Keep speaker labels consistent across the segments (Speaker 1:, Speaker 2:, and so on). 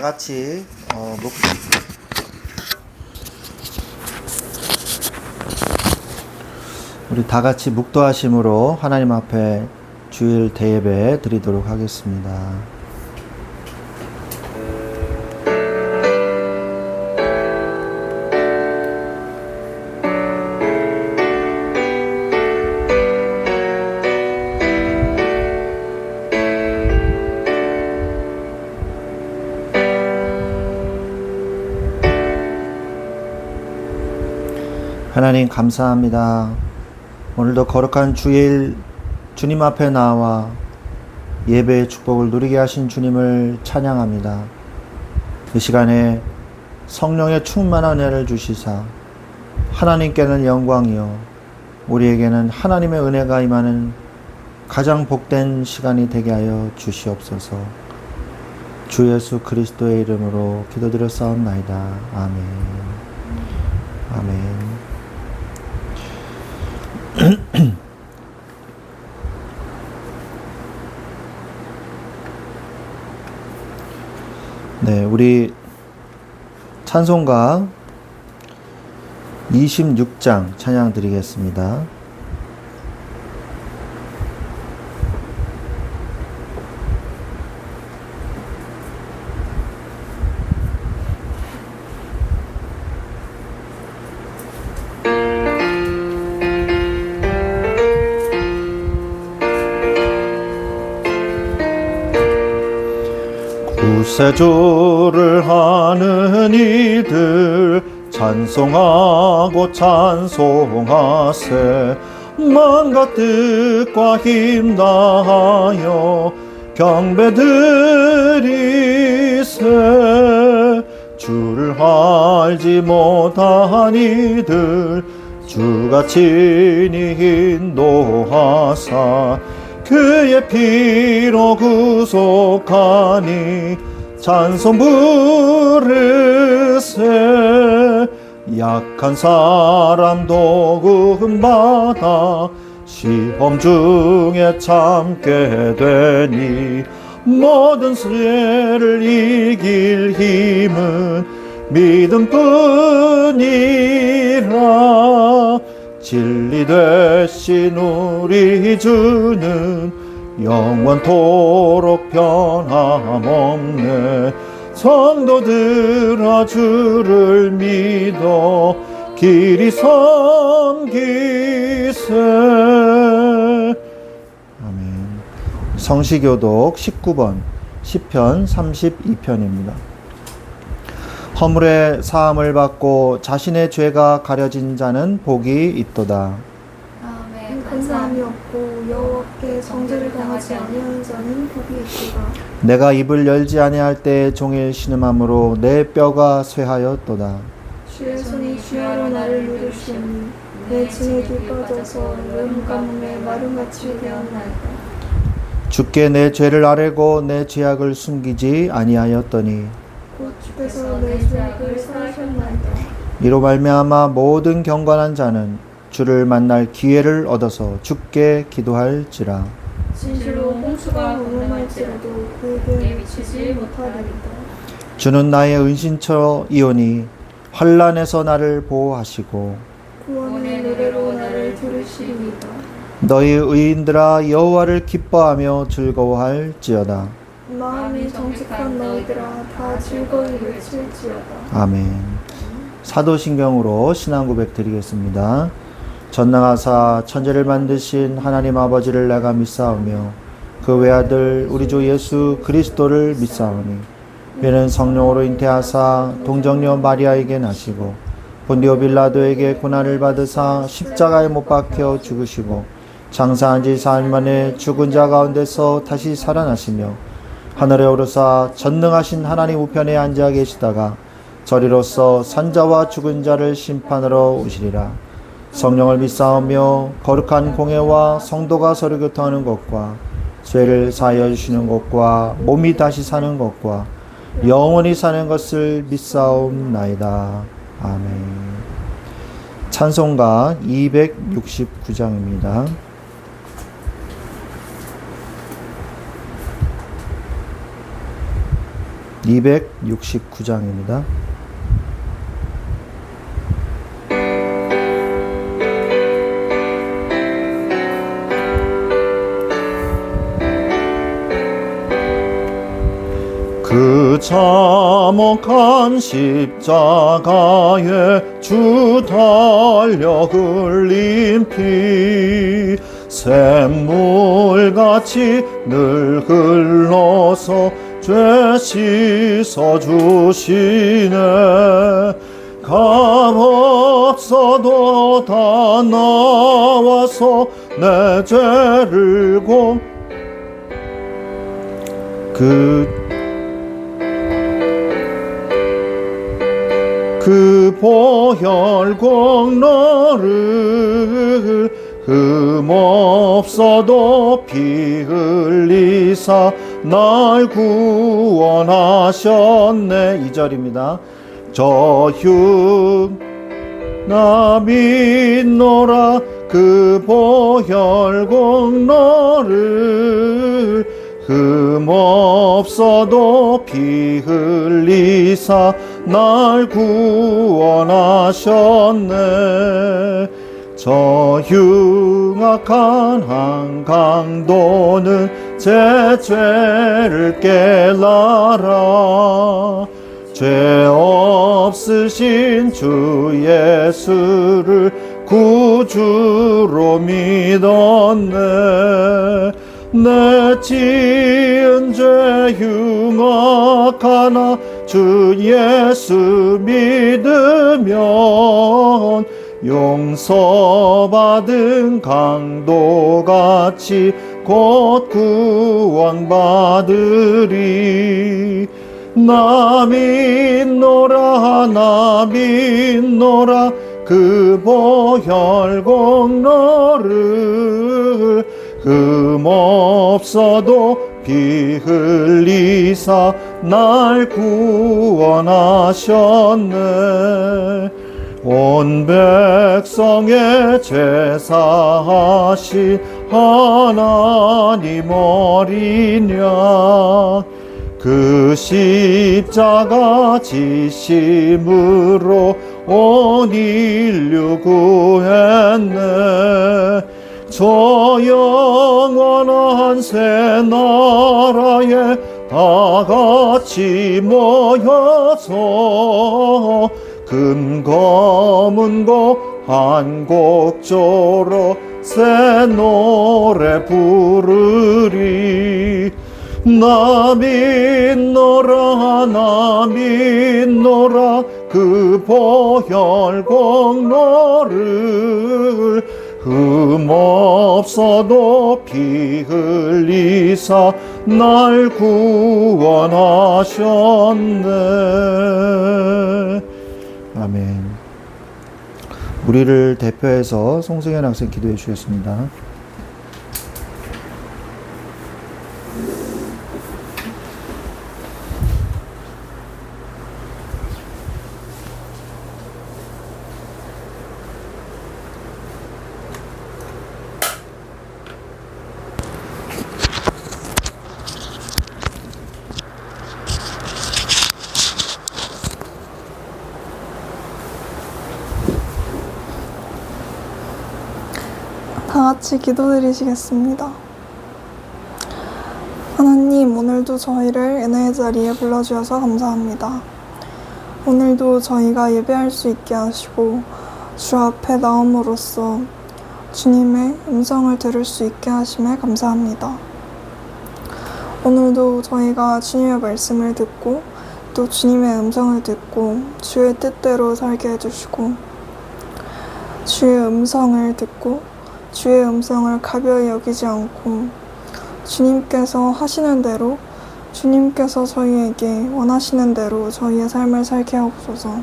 Speaker 1: 같이 우리 다 같이 묵도하심으로 하나님 앞에 주일 대예배 드리도록 하겠습니다. 하나님 감사합니다. 오늘도 거룩한 주일 주님 앞에 나와 예배의 축복을 누리게 하신 주님을 찬양합니다. 이 시간에 성령의 충만한 은혜를 주시사 하나님께는 영광이요 우리에게는 하나님의 은혜가 임하는 가장 복된 시간이 되게 하여 주시옵소서. 주 예수 그리스도의 이름으로 기도드렸사옵나이다. 아멘. 아멘. 네, 우리 찬송가 26장 찬양 드리겠습니다. 구세주를 하는 이들 찬송하고 찬송하세. 마음과 뜻과 힘 다하여 경배드리세. 주를 알지 못한 이들 주가 친히 인도하사 그의 피로 구속하니 찬송 부르세. 약한 사람 도움 받아 시험 중에 참게 되니 모든 수혜를 이길 힘은 믿음뿐이라. 진리 되신 우리 주는 영원토록 변함없네. 성도들아 주를 믿어 길이 섬기세. 아멘. 성시교독 19번 시편 32편입니다. 허물의 사함을 받고 자신의 죄가 가려진 자는 복이 있도다.
Speaker 2: 아멘. 근사함이 없고 여호와께 정죄를 당하지 아니하는 자는 복이 있도다.
Speaker 1: 내가 입을 열지 아니할 때 종일 신음함으로 내 뼈가 쇠하였도다.
Speaker 2: 주의 손이 주야로 나를 누르시니 내 진액이 빠져서 여름 가뭄에 마름같이 되었나이다.
Speaker 1: 주께 내 죄를 아뢰고 내 죄악을 숨기지 아니하였더니
Speaker 2: 곧 주께서 내 죄악을 사하셨나이다.
Speaker 1: 이로 말미암아 모든 경건한 자는 주를 만날 기회를 얻어서 주께 기도할지라.
Speaker 2: 진실로 홍수가 공명할지라도 그에게 미치지 못하리이다.
Speaker 1: 주는 나의 은신처이오니 환난에서 나를 보호하시고
Speaker 2: 구원의 노래로 나를 들으시리이다.
Speaker 1: 너희 의인들아 여호와를 기뻐하며 즐거워할지어다.
Speaker 2: 마음이 정직한 너희들아 다 즐거이 외칠지어다.
Speaker 1: 아멘. 사도신경으로 신앙 고백 드리겠습니다. 전능하사 천지를 만드신 하나님 아버지를 내가 믿사오며 그 외아들 우리 주 예수 그리스도를 믿사오니 이는 성령으로 잉태하사 동정녀 마리아에게 나시고 본디오 빌라도에게 고난을 받으사 십자가에 못 박혀 죽으시고 장사한 지 사흘 만에 죽은 자 가운데서 다시 살아나시며 하늘에 오르사 전능하신 하나님 우편에 앉아 계시다가 저리로서 산자와 죽은 자를 심판하러 오시리라. 성령을 믿사오며 거룩한 공회와 성도가 서로 교통하는 것과 죄를 사하여 주시는 것과 몸이 다시 사는 것과 영원히 사는 것을 믿사옵나이다. 아멘. 찬송가 269장입니다. 269장입니다. 그 참혹한 십자가에 주 달려 흘린 피 샘물같이 늘 흘러서 죄 씻어주시네. 값없어도 다 나와서 내 죄를 그 보혈 공로를 흠없어도 피 흘리사 날 구원하셨네. 2절입니다. 저흉 나 믿노라 그 보혈 공로를 흠없어도 피 흘리사 날 구원하셨네. 저 흉악한 한강도는 제 죄를 깨달아 죄 없으신 주 예수를 구주로 믿었네. 내 지은 죄 흉악하나 주 예수 믿으면 용서받은 강도같이 곧 구원받으리. 나 믿노라 그 보혈 공로를 흠없어도 피 흘리사 날 구원하셨네. 온 백성의 죄 사하신 하나님 어린 양 그 십자가 지심으로 온 인류 구했네. 저 영원한 새 나라에 다 같이 모여서 금검은고 한 곡조로 새 노래 부르리. 나 믿노라 그 보혈 공로를 흠없어도 피 흘리사 날 구원하셨네. 아멘. 우리를 대표해서 송승현 학생 기도해 주셨습니다.
Speaker 2: 다 같이 기도드리시겠습니다. 하나님, 오늘도 저희를 은혜의 자리에 불러주셔서 감사합니다. 오늘도 저희가 예배할 수 있게 하시고 주 앞에 나옴으로써 주님의 음성을 들을 수 있게 하심에 감사합니다. 오늘도 저희가 주님의 말씀을 듣고 또 주님의 음성을 듣고 주의 뜻대로 살게 해주시고 주의 음성을 듣고 주의 음성을 가벼이 여기지 않고 주님께서 하시는 대로 주님께서 저희에게 원하시는 대로 저희의 삶을 살게 하옵소서.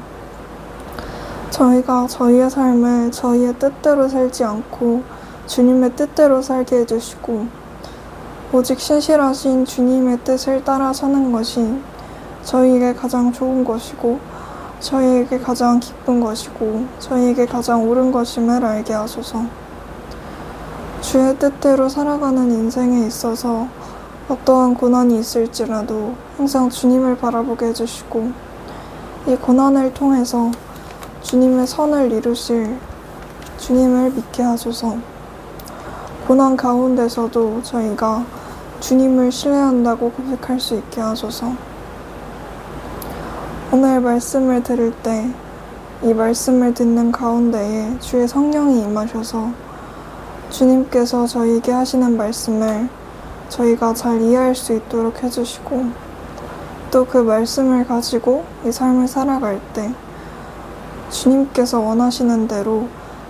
Speaker 2: 저희가 저희의 삶을 저희의 뜻대로 살지 않고 주님의 뜻대로 살게 해주시고 오직 신실하신 주님의 뜻을 따라 사는 것이 저희에게 가장 좋은 것이고 저희에게 가장 기쁜 것이고 저희에게 가장 옳은 것임을 알게 하소서. 주의 뜻대로 살아가는 인생에 있어서 어떠한 고난이 있을지라도 항상 주님을 바라보게 해주시고 이 고난을 통해서 주님의 선을 이루실 주님을 믿게 하소서. 고난 가운데서도 저희가 주님을 신뢰한다고 고백할 수 있게 하소서. 오늘 말씀을 들을 때 이 말씀을 듣는 가운데에 주의 성령이 임하셔서 주님께서 저희에게 하시는 말씀을 저희가 잘 이해할 수 있도록 해주시고 또 그 말씀을 가지고 이 삶을 살아갈 때 주님께서 원하시는 대로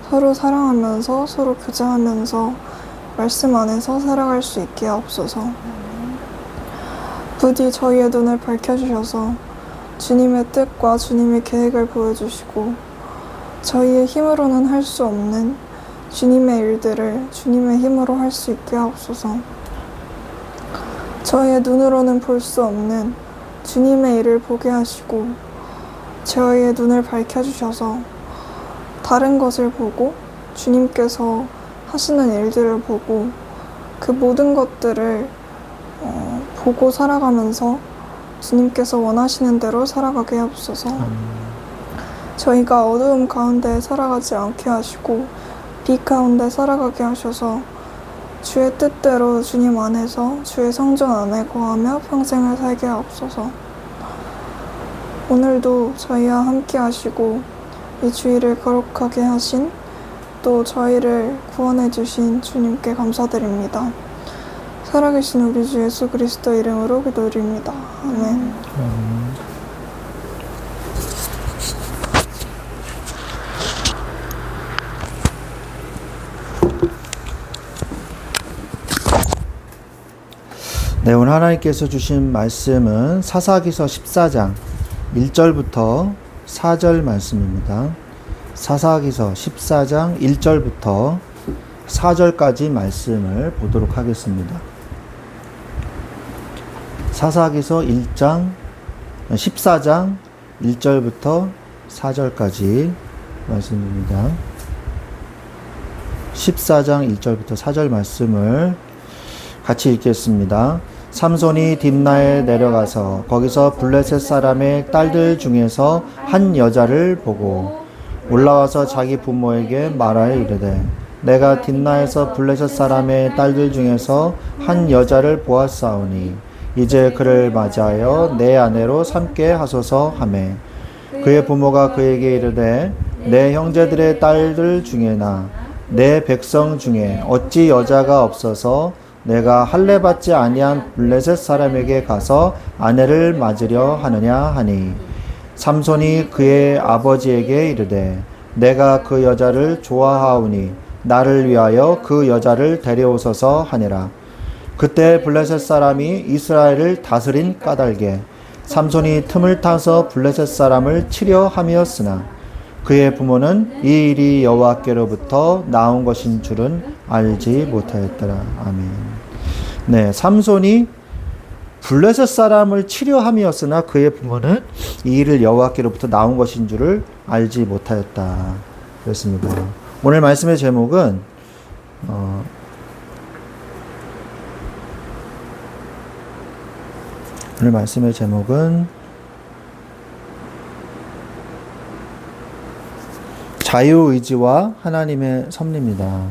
Speaker 2: 서로 사랑하면서 서로 교제하면서 말씀 안에서 살아갈 수 있게 하옵소서. 부디 저희의 눈을 밝혀주셔서 주님의 뜻과 주님의 계획을 보여주시고 저희의 힘으로는 할 수 없는 주님의 일들을 주님의 힘으로 할 수 있게 하옵소서. 저희의 눈으로는 볼 수 없는 주님의 일을 보게 하시고 저희의 눈을 밝혀주셔서 다른 것을 보고 주님께서 하시는 일들을 보고 그 모든 것들을 보고 살아가면서 주님께서 원하시는 대로 살아가게 하옵소서. 저희가 어두움 가운데 살아가지 않게 하시고 빛 가운데 살아가게 하셔서 주의 뜻대로 주님 안에서 주의 성전 안에 거하며 평생을 살게 하옵소서. 오늘도 저희와 함께 하시고 이 주일을 거룩하게 하신 또 저희를 구원해 주신 주님께 감사드립니다. 살아계신 우리 주 예수 그리스도 이름으로 기도드립니다. 아멘.
Speaker 1: 네, 오늘 하나님께서 주신 말씀은 사사기서 14장 1절부터 4절 말씀입니다. 사사기서 14장 1절부터 4절까지 말씀을 보도록 하겠습니다. 사사기서 14장 1절부터 4절까지 말씀입니다. 14장 1절부터 4절 말씀을 같이 읽겠습니다. 삼손이 딥나에 내려가서 거기서 블레셋 사람의 딸들 중에서 한 여자를 보고 올라와서 자기 부모에게 말하여 이르되 내가 딥나에서 블레셋 사람의 딸들 중에서 한 여자를 보았사오니 이제 그를 맞이하여 내 아내로 삼게 하소서 하매 그의 부모가 그에게 이르되 내 형제들의 딸들 중에나 내 백성 중에 어찌 여자가 없어서 내가 할례 받지 아니한 블레셋 사람에게 가서 아내를 맞으려 하느냐 하니 삼손이 그의 아버지에게 이르되 내가 그 여자를 좋아하오니 나를 위하여 그 여자를 데려오소서 하니라. 그때 블레셋 사람이 이스라엘을 다스린 까닭에 삼손이 틈을 타서 블레셋 사람을 치려 함이었으나 그의 부모는 이 일이 여호와께로부터 나온 것인 줄은 알지 못하였더라. 아멘. 네, 삼손이 블레셋 사람을 치려 함이었으나 그의 부모는 이 일을 여호와께로부터 나온 것인 줄을 알지 못하였다. 그렇습니다. 오늘 말씀의 제목은 자유의지와 하나님의 섭리입니다.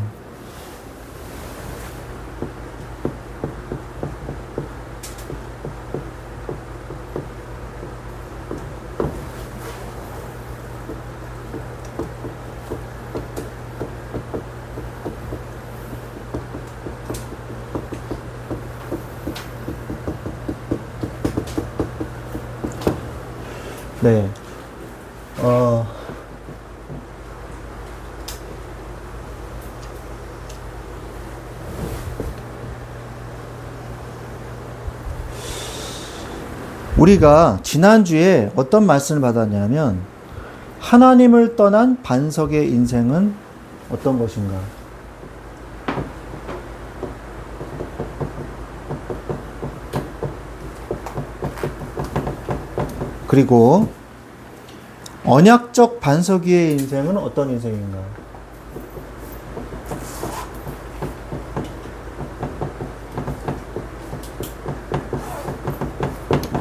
Speaker 1: 네. 우리가 지난주에 어떤 말씀을 받았냐면 하나님을 떠난 반석의 인생은 어떤 것인가? 그리고 언약적 반석 위의 인생은 어떤 인생인가?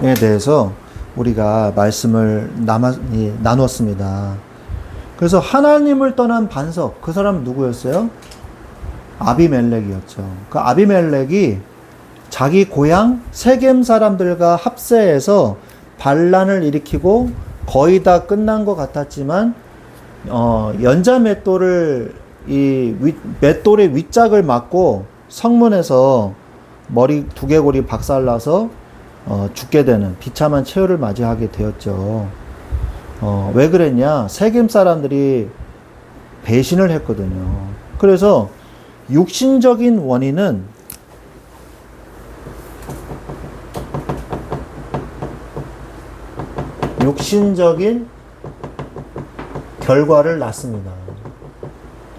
Speaker 1: 대해서 우리가 말씀을 나눴습니다. 그래서 하나님을 떠난 반석, 그 사람은 누구였어요? 아비멜렉이었죠. 그 아비멜렉이 자기 고향 세겜 사람들과 합세해서 반란을 일으키고 거의 다 끝난 것 같았지만 연자 맷돌을 맷돌의 윗짝을 맞고 성문에서 머리 두개골이 박살나서 죽게 되는 비참한 최후를 맞이하게 되었죠. 왜 그랬냐? 세겜 사람들이 배신을 했거든요. 그래서 육신적인 원인은 육신적인 결과를 낳습니다.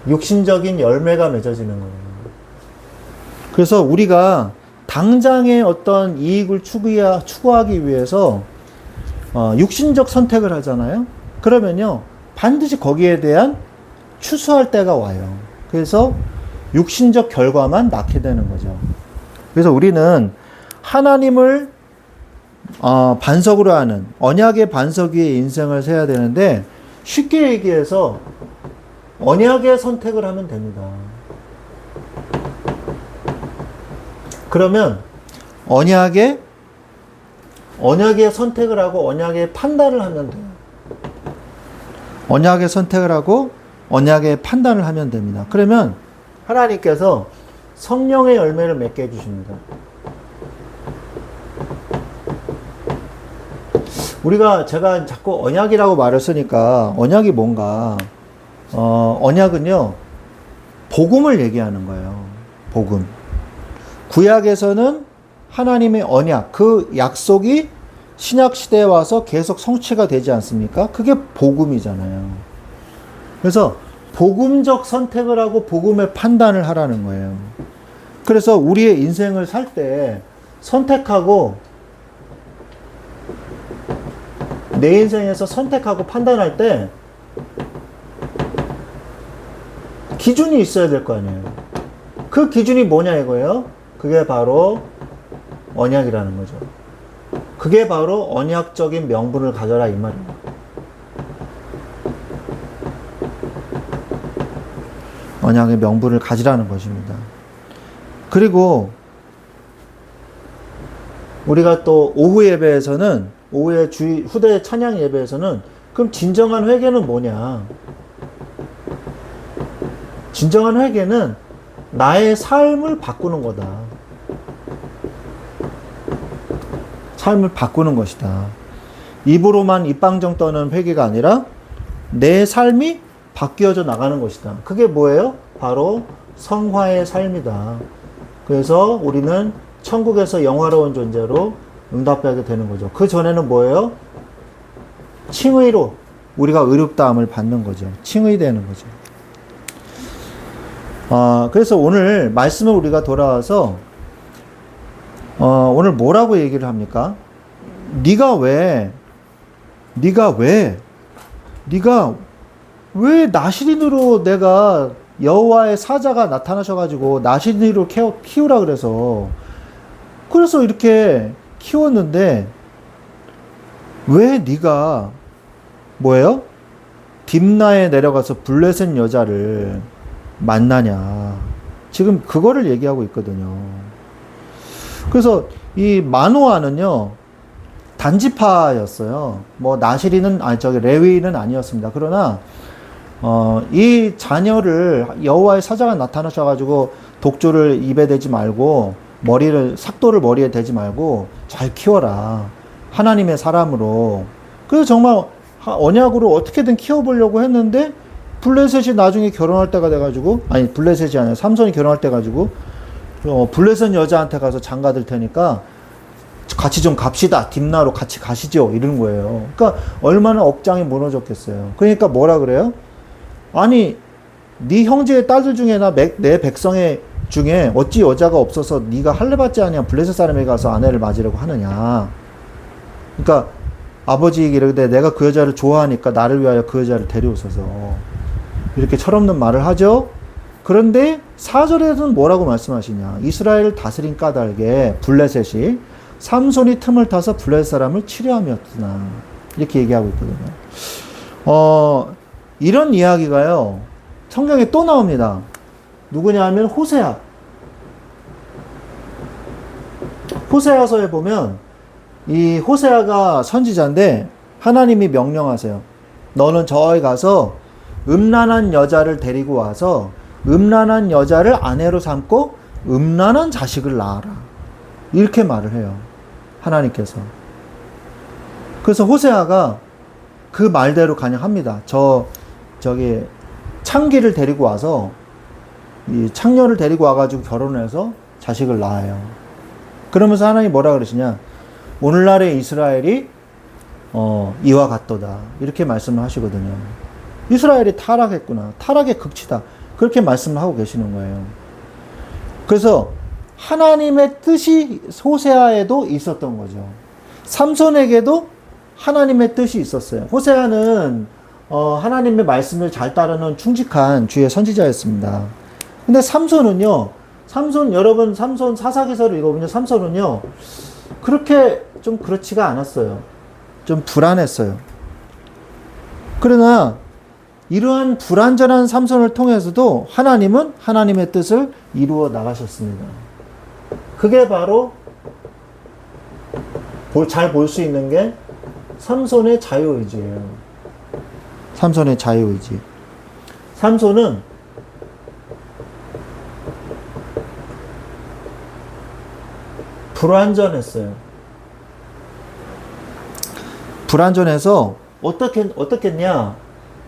Speaker 1: 육신적인 열매가 맺어지는 거예요. 그래서 우리가 당장의 어떤 이익을 추구하기 위해서 육신적 선택을 하잖아요. 그러면요, 반드시 거기에 대한 추수할 때가 와요. 그래서 육신적 결과만 낳게 되는 거죠. 그래서 우리는 하나님을 반석으로 하는 언약의 반석 위에 인생을 세야 되는데, 쉽게 얘기해서 언약의 선택을 하면 됩니다. 그러면 언약의 선택을 하고 언약의 판단을 하면 돼요. 언약의 선택을 하고 언약의 판단을 하면 됩니다. 그러면 하나님께서 성령의 열매를 맺게 해주십니다. 제가 자꾸 언약이라고 말을 쓰니까, 언약이 뭔가, 언약은요, 복음을 얘기하는 거예요. 복음. 구약에서는 하나님의 언약, 그 약속이 신약 시대에 와서 계속 성취가 되지 않습니까? 그게 복음이잖아요. 그래서 복음적 선택을 하고 복음의 판단을 하라는 거예요. 그래서 우리의 인생을 살 때 선택하고, 내 인생에서 선택하고 판단할 때 기준이 있어야 될 거 아니에요. 그 기준이 뭐냐 이거예요. 그게 바로 언약이라는 거죠. 그게 바로 언약적인 명분을 가져라 이 말이에요. 언약의 명분을 가지라는 것입니다. 그리고 우리가 또 오후 예배에서는, 오후에 후대 찬양 예배에서는, 그럼 진정한 회개는 뭐냐? 진정한 회개는 나의 삶을 바꾸는 거다. 삶을 바꾸는 것이다. 입으로만 입방정 떠는 회개가 아니라 내 삶이 바뀌어져 나가는 것이다. 그게 뭐예요? 바로 성화의 삶이다. 그래서 우리는 천국에서 영화로운 존재로 응답하게 되는 거죠. 그 전에는 뭐예요? 칭의로 우리가 의롭다함을 받는 거죠. 칭의되는 거죠. 그래서 오늘 말씀을 우리가 돌아와서 오늘 뭐라고 얘기를 합니까? 네가 왜 나시린으로, 내가 여호와의 사자가 나타나셔가지고 나시린으로 키우라 그래서 이렇게 키웠는데 왜 네가 뭐예요? 딥나에 내려가서 블레셋 여자를 만나냐. 지금 그거를 얘기하고 있거든요. 그래서 이 마노아는요, 단지파였어요. 뭐 나시리는 레위는 아니었습니다. 그러나 이 자녀를 여호와의 사자가 나타나셔가지고 독조를 입에 대지 말고 삭도를 머리에 대지 말고 잘 키워라. 하나님의 사람으로. 그래서 정말 언약으로 어떻게든 키워보려고 했는데, 블레셋이 나중에 결혼할 때가 돼가지고, 블레셋이 아니라 삼손이 결혼할 때 가지고 블레셋 여자한테 가서 장가들 테니까 같이 좀 갑시다. 딥나로 같이 가시죠. 이런 거예요. 그러니까 얼마나 억장이 무너졌겠어요. 그러니까 뭐라 그래요? 아니, 네 형제의 딸들 중에 내 백성의 중에 어찌 여자가 없어서 네가 할례 받지 아니한 블레셋 사람에게 가서 아내를 맞으려고 하느냐. 그러니까 아버지에게 이르되 내가 그 여자를 좋아하니까 나를 위하여 그 여자를 데려오소서. 이렇게 철없는 말을 하죠. 그런데 4절에서는 뭐라고 말씀하시냐. 이스라엘을 다스린 까닭에 블레셋이 삼손이 틈을 타서 블레셋 사람을 치료함이었구나. 이렇게 얘기하고 있거든요. 이런 이야기가요, 성경에 또 나옵니다. 누구냐 하면 호세아. 호세아서에 보면 이 호세아가 선지자인데 하나님이 명령하세요. 너는 저기 가서 음란한 여자를 데리고 와서 음란한 여자를 아내로 삼고 음란한 자식을 낳아라. 이렇게 말을 해요. 하나님께서. 그래서 호세아가 그 말대로 그냥 합니다. 저기 창기를 데리고 와서 이 창녀를 데리고 와가지고 결혼해서 자식을 낳아요. 그러면서 하나님이 뭐라 그러시냐? 오늘날의 이스라엘이 이와 같도다. 이렇게 말씀을 하시거든요. 이스라엘이 타락했구나. 타락의 극치다. 그렇게 말씀을 하고 계시는 거예요. 그래서 하나님의 뜻이 호세아에도 있었던 거죠. 삼손에게도 하나님의 뜻이 있었어요. 호세아는 하나님의 말씀을 잘 따르는 충직한 주의 선지자였습니다. 근데 삼손은요, 여러분 삼손 사사기서를 읽어보면 삼손은요, 그렇게 좀 그렇지가 않았어요. 좀 불안했어요. 그러나 이러한 불완전한 삼손을 통해서도 하나님은 하나님의 뜻을 이루어 나가셨습니다. 그게 바로 잘 볼 수 있는 게 삼손의 자유의지예요. 삼손의 자유의지. 삼손은 불완전했어요. 불완전해서 어떻겠냐?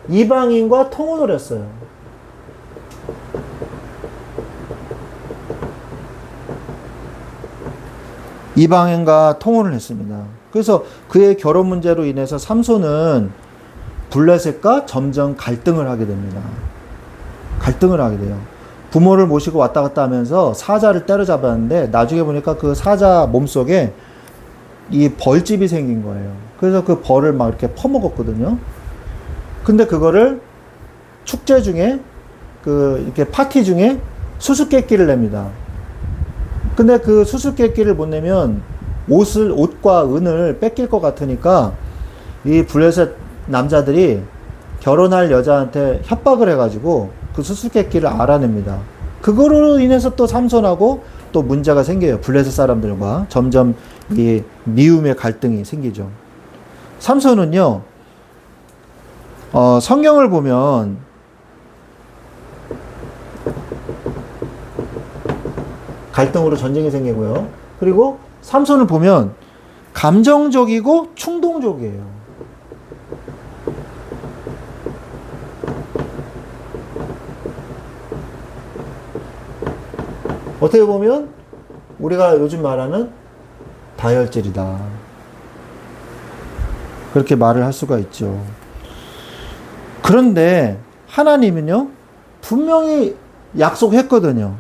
Speaker 1: 이방인과 통혼을 했어요. 이방인과 통혼을 했습니다. 그래서 그의 결혼 문제로 인해서 삼손은 블레셋과 점점 갈등을 하게 됩니다. 갈등을 하게 돼요. 부모를 모시고 왔다 갔다 하면서 사자를 때려잡았는데 나중에 보니까 그 사자 몸속에 이 벌집이 생긴 거예요. 그래서 그 벌을 막 이렇게 퍼먹었거든요. 근데 그거를 축제 중에 이렇게 파티 중에 수수께끼를 냅니다. 근데 그 수수께끼를 못 내면 옷과 은을 뺏길 것 같으니까 이 블레셋 남자들이 결혼할 여자한테 협박을 해가지고 그 수수께끼를 알아냅니다. 그거로 인해서 또 삼손하고 또 문제가 생겨요. 블레셋 사람들과 점점 이 미움의 갈등이 생기죠. 삼손은요, 성경을 보면 갈등으로 전쟁이 생기고요. 그리고 삼손을 보면 감정적이고 충동적이에요. 어떻게 보면 우리가 요즘 말하는 다혈질이다. 그렇게 말을 할 수가 있죠. 그런데 하나님은요, 분명히 약속했거든요.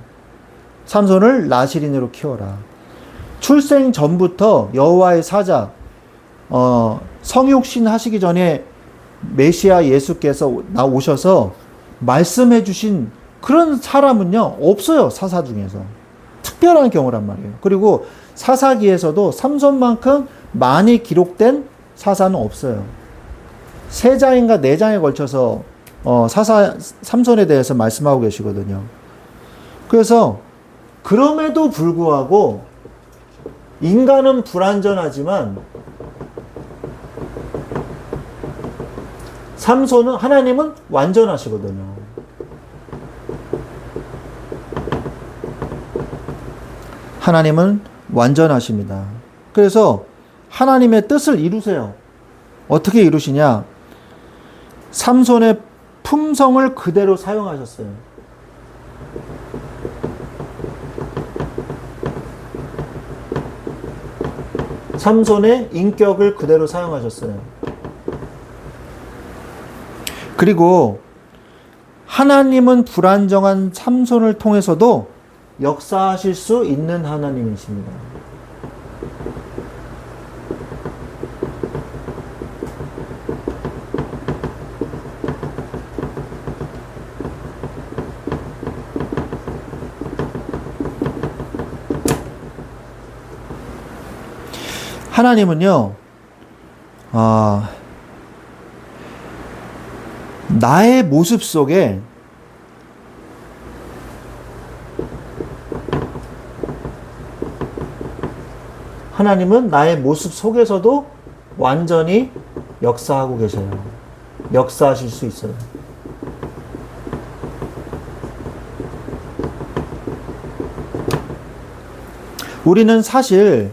Speaker 1: 삼손을 나실인으로 키워라. 출생 전부터 여호와의 사자, 성육신 하시기 전에 메시아 예수께서 오셔서 말씀해 주신 그런 사람은요, 없어요. 사사 중에서. 특별한 경우란 말이에요. 그리고 사사기에서도 삼손만큼 많이 기록된 사사는 없어요. 3장인가 4장에 걸쳐서 삼손에 대해서 말씀하고 계시거든요. 그래서 그럼에도 불구하고 인간은 불완전하지만 삼손은, 하나님은 완전하시거든요. 하나님은 완전하십니다. 그래서 하나님의 뜻을 이루세요. 어떻게 이루시냐? 삼손의 품성을 그대로 사용하셨어요. 삼손의 인격을 그대로 사용하셨어요. 그리고 하나님은 불안정한 삼손을 통해서도 역사하실 수 있는 하나님이십니다. 하나님은요, 나의 모습 속에 하나님은 나의 모습 속에서도 완전히 역사하고 계세요. 역사하실 수 있어요. 우리는 사실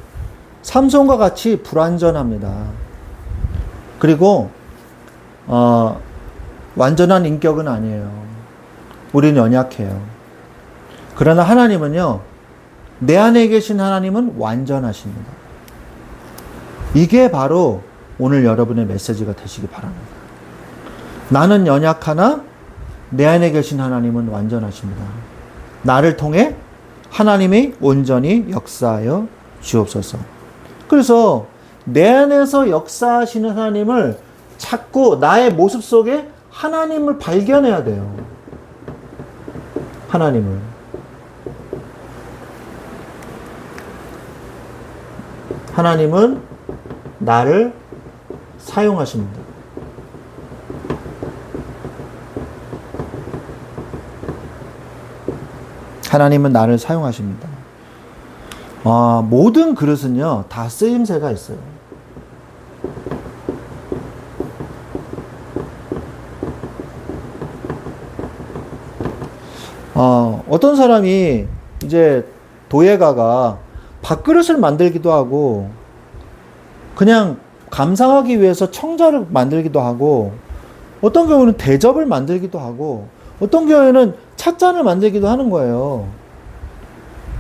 Speaker 1: 삼손과 같이 불완전합니다. 그리고 완전한 인격은 아니에요. 우리는 연약해요. 그러나 하나님은요, 내 안에 계신 하나님은 완전하십니다. 이게 바로 오늘 여러분의 메시지가 되시기 바랍니다. 나는 연약하나 내 안에 계신 하나님은 완전하십니다. 나를 통해 하나님이 온전히 역사하여 주옵소서. 그래서 내 안에서 역사하시는 하나님을 찾고 나의 모습 속에 하나님을 발견해야 돼요. 하나님을. 하나님은 나를 사용하십니다. 하나님은 나를 사용하십니다. 모든 그릇은요, 다 쓰임새가 있어요. 어떤 사람이 이제 도예가가 밥그릇을 만들기도 하고, 그냥 감상하기 위해서 청자를 만들기도 하고, 어떤 경우는 대접을 만들기도 하고, 어떤 경우에는 찻잔을 만들기도 하는 거예요.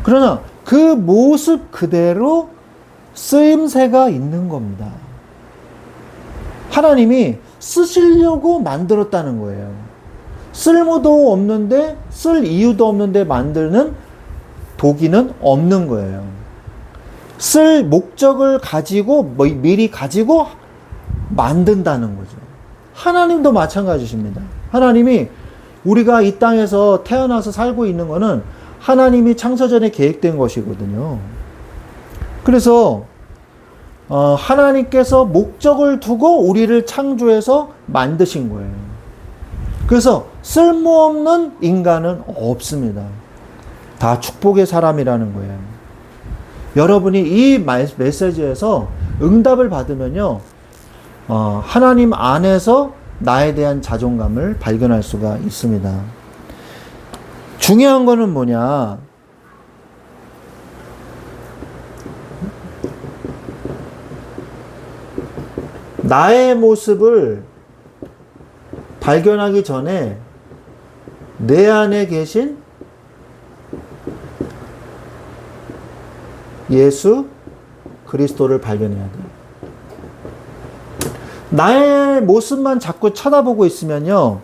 Speaker 1: 그러나 그 모습 그대로 쓰임새가 있는 겁니다. 하나님이 쓰시려고 만들었다는 거예요. 쓸모도 없는데, 쓸 이유도 없는데 만드는 도기는 없는 거예요. 쓸 목적을 가지고, 미리 가지고 만든다는 거죠. 하나님도 마찬가지십니다. 하나님이 우리가 이 땅에서 태어나서 살고 있는 거는 하나님이 창세전에 계획된 것이거든요. 그래서 하나님께서 목적을 두고 우리를 창조해서 만드신 거예요. 그래서 쓸모없는 인간은 없습니다. 다 축복의 사람이라는 거예요. 여러분이 이 메시지에서 응답을 받으면요, 하나님 안에서 나에 대한 자존감을 발견할 수가 있습니다. 중요한 거는 뭐냐? 나의 모습을 발견하기 전에 내 안에 계신 예수 그리스도를 발견해야 돼요. 나의 모습만 자꾸 쳐다보고 있으면요,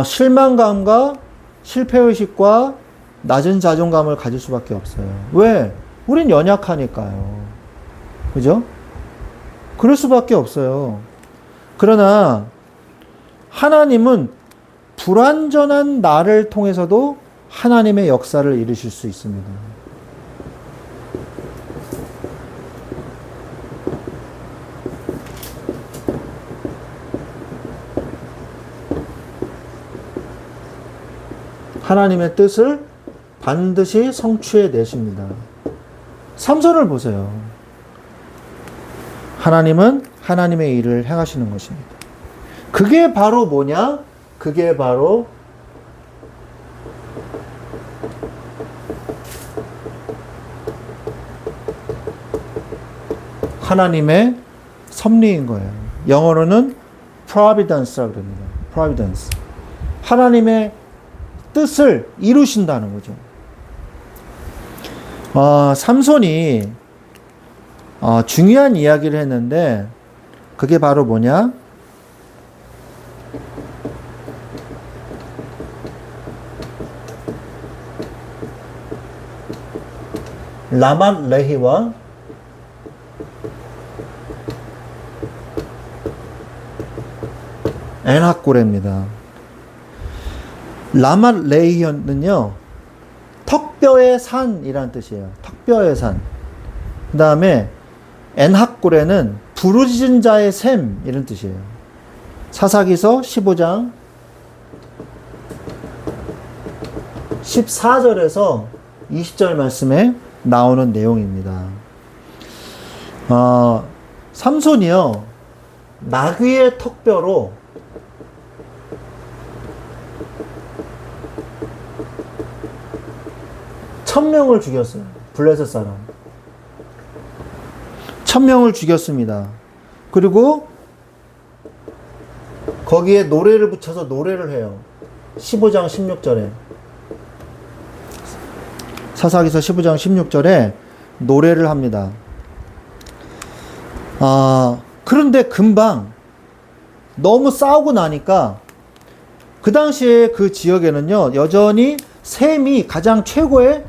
Speaker 1: 실망감과 실패의식과 낮은 자존감을 가질 수밖에 없어요. 왜? 우린 연약하니까요. 그죠? 그럴 수밖에 없어요. 그러나 하나님은 불완전한 나를 통해서도 하나님의 역사를 이루실 수 있습니다. 하나님의 뜻을 반드시 성취해 내십니다. 삼손을 보세요. 하나님은 하나님의 일을 행하시는 것입니다. 그게 바로 뭐냐? 그게 바로 하나님의 섭리인 거예요. 영어로는 providence라고 합니다. providence. 하나님의 뜻을 이루신다는 거죠. 삼손이 중요한 이야기를 했는데, 그게 바로 뭐냐? 라맛 레히와 엔핫고레입니다. 라맛 레히는요, 턱뼈의 산이라는 뜻이에요. 턱뼈의 산. 그 다음에 엔학고레는 부르짖은 자의 샘 이런 뜻이에요. 사사기서 15장 14절에서 20절 말씀에 나오는 내용입니다. 삼손이요, 나귀의 턱뼈로 천명을 죽였어요. 블레셋 사람. 1000명을 죽였습니다. 그리고 거기에 노래를 붙여서 노래를 해요. 15장 16절에. 사사기서 15장 16절에 노래를 합니다. 그런데 금방 너무 싸우고 나니까 그 당시에 그 지역에는요, 여전히 셈이 가장 최고의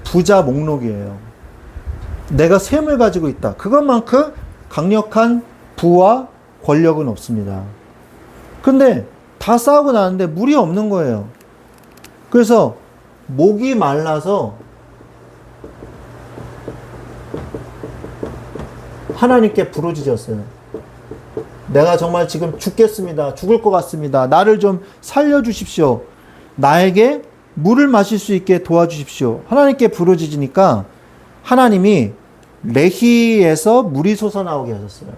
Speaker 1: 부자 목록이에요. 내가 셈을 가지고 있다. 그것만큼 강력한 부와 권력은 없습니다. 근데 다 싸우고 나는데 물이 없는 거예요. 그래서 목이 말라서 하나님께 부르짖었어요. 내가 정말 지금 죽겠습니다. 죽을 것 같습니다. 나를 좀 살려주십시오. 나에게 물을 마실 수 있게 도와주십시오. 하나님께 부르짖으니까 하나님이 레히에서 물이 솟아나오게 하셨어요.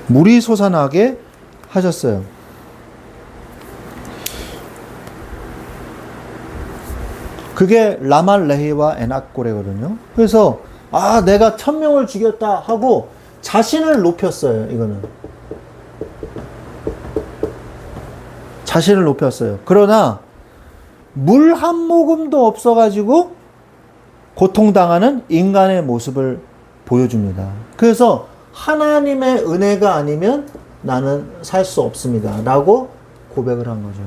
Speaker 1: 물이 솟아나게 하셨어요. 그게 라말레히와 에낙고레거든요. 그래서 내가 1000명을 죽였다 하고 자신을 높였어요. 이거는 자신을 높였어요. 그러나 물 한 모금도 없어가지고 고통당하는 인간의 모습을 보여줍니다. 그래서 하나님의 은혜가 아니면 나는 살 수 없습니다. 라고 고백을 한 거죠.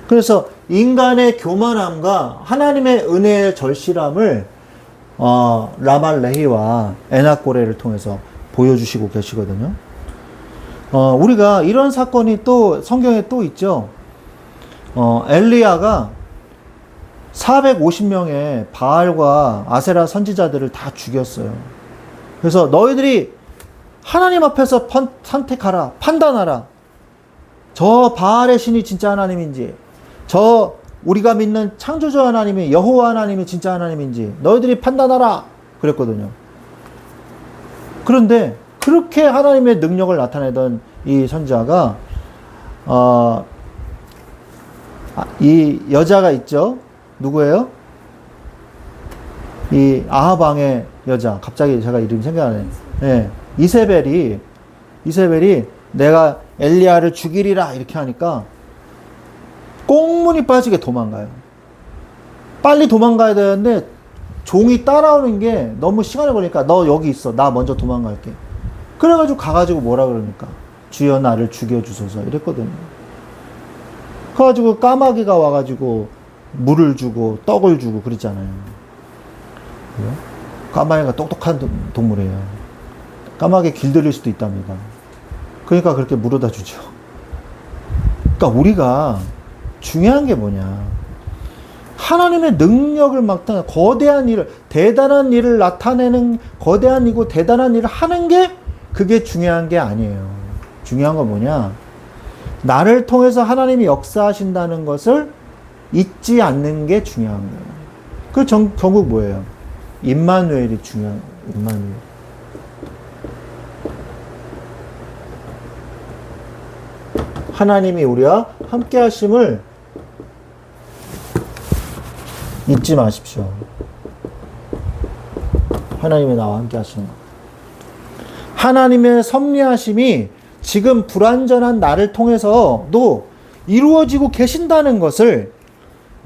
Speaker 1: 그래서 인간의 교만함과 하나님의 은혜의 절실함을 라말레히와 에낙고레를 통해서 보여주시고 계시거든요. 우리가 이런 사건이 또 성경에 또 있죠. 엘리야가 450명의 바알과 아세라 선지자들을 다 죽였어요. 그래서 너희들이 하나님 앞에서 선택하라, 판단하라. 저 바알의 신이 진짜 하나님인지, 저 우리가 믿는 창조주 하나님이 여호와 하나님이 진짜 하나님인지 너희들이 판단하라 그랬거든요. 그런데 그렇게 하나님의 능력을 나타내던 이 선지자가 이 여자가 있죠. 누구예요? 이 아합 왕의 여자. 갑자기 제가 이름이 생각 안 나요. 네. 이세벨이 내가 엘리야를 죽이리라 이렇게 하니까 꽁무니 빠지게 도망가요. 빨리 도망가야 되는데 종이 따라오는 게 너무 시간이 걸리니까 너 여기 있어. 나 먼저 도망갈게. 그래가지고 가가지고 뭐라 그러니까 주여 나를 죽여주소서 이랬거든요. 그래가지고 까마귀가 와가지고 물을 주고 떡을 주고 그랬잖아요. 까마귀가 똑똑한 동물이에요. 까마귀 길들일 수도 있답니다. 그러니까 그렇게 물어다 주죠. 그러니까 우리가 중요한 게 뭐냐. 하나님의 능력을 나타내는 거대한 일을, 대단한 일을 나타내는 거대한 이고 대단한 일을 하는 게 그게 중요한 게 아니에요. 중요한 건 뭐냐. 나를 통해서 하나님이 역사하신다는 것을 잊지 않는 게 중요한 거예요. 그 결국 뭐예요? 임마누엘이 중요한 거예요. 임마누엘. 하나님이 우리와 함께 하심을 잊지 마십시오. 하나님이 나와 함께 하시는 것. 하나님의 섭리하심이 지금 불완전한 나를 통해서도 이루어지고 계신다는 것을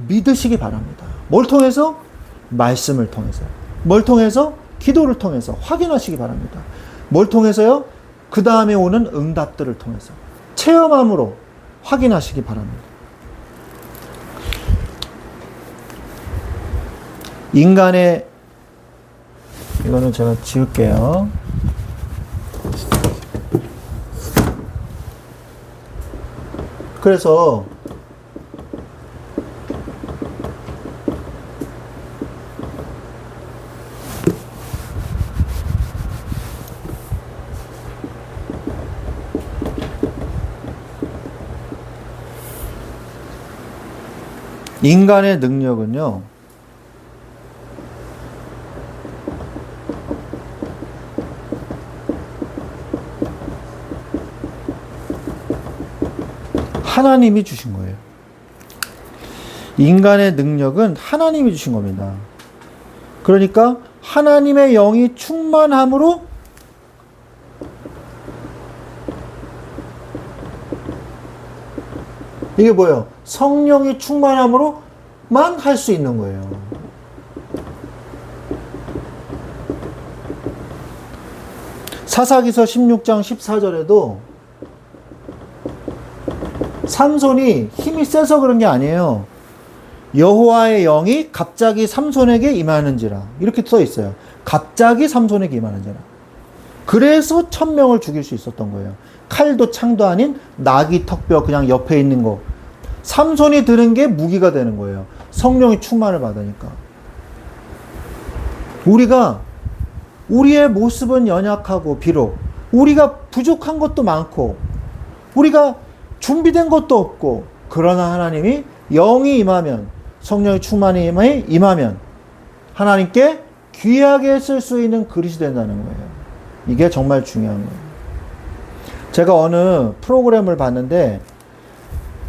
Speaker 1: 믿으시기 바랍니다. 뭘 통해서? 말씀을 통해서. 뭘 통해서? 기도를 통해서 확인하시기 바랍니다. 뭘 통해서요? 그 다음에 오는 응답들을 통해서 체험함으로 확인하시기 바랍니다. 인간의 이거는 제가 지울게요. 그래서 인간의 능력은요, 하나님이 주신 거예요. 인간의 능력은 하나님이 주신 겁니다. 그러니까 하나님의 영이 충만함으로 이게 뭐예요? 성령이 충만함으로만 할 수 있는 거예요. 사사기서 16장 14절에도 삼손이 힘이 세서 그런 게 아니에요. 여호와의 영이 갑자기 삼손에게 임하는지라 이렇게 써 있어요. 갑자기 삼손에게 임하는지라. 그래서 1000명을 죽일 수 있었던 거예요. 칼도 창도 아닌 나귀 턱뼈 그냥 옆에 있는 거. 삼손이 드는 게 무기가 되는 거예요. 성령이 충만을 받으니까. 우리가 우리의 모습은 연약하고 비록 우리가 부족한 것도 많고 우리가 준비된 것도 없고 그러나 하나님이 영이 임하면 성령의 충만이 임하면 하나님께 귀하게 쓸 수 있는 그릇이 된다는 거예요. 이게 정말 중요한 거예요. 제가 어느 프로그램을 봤는데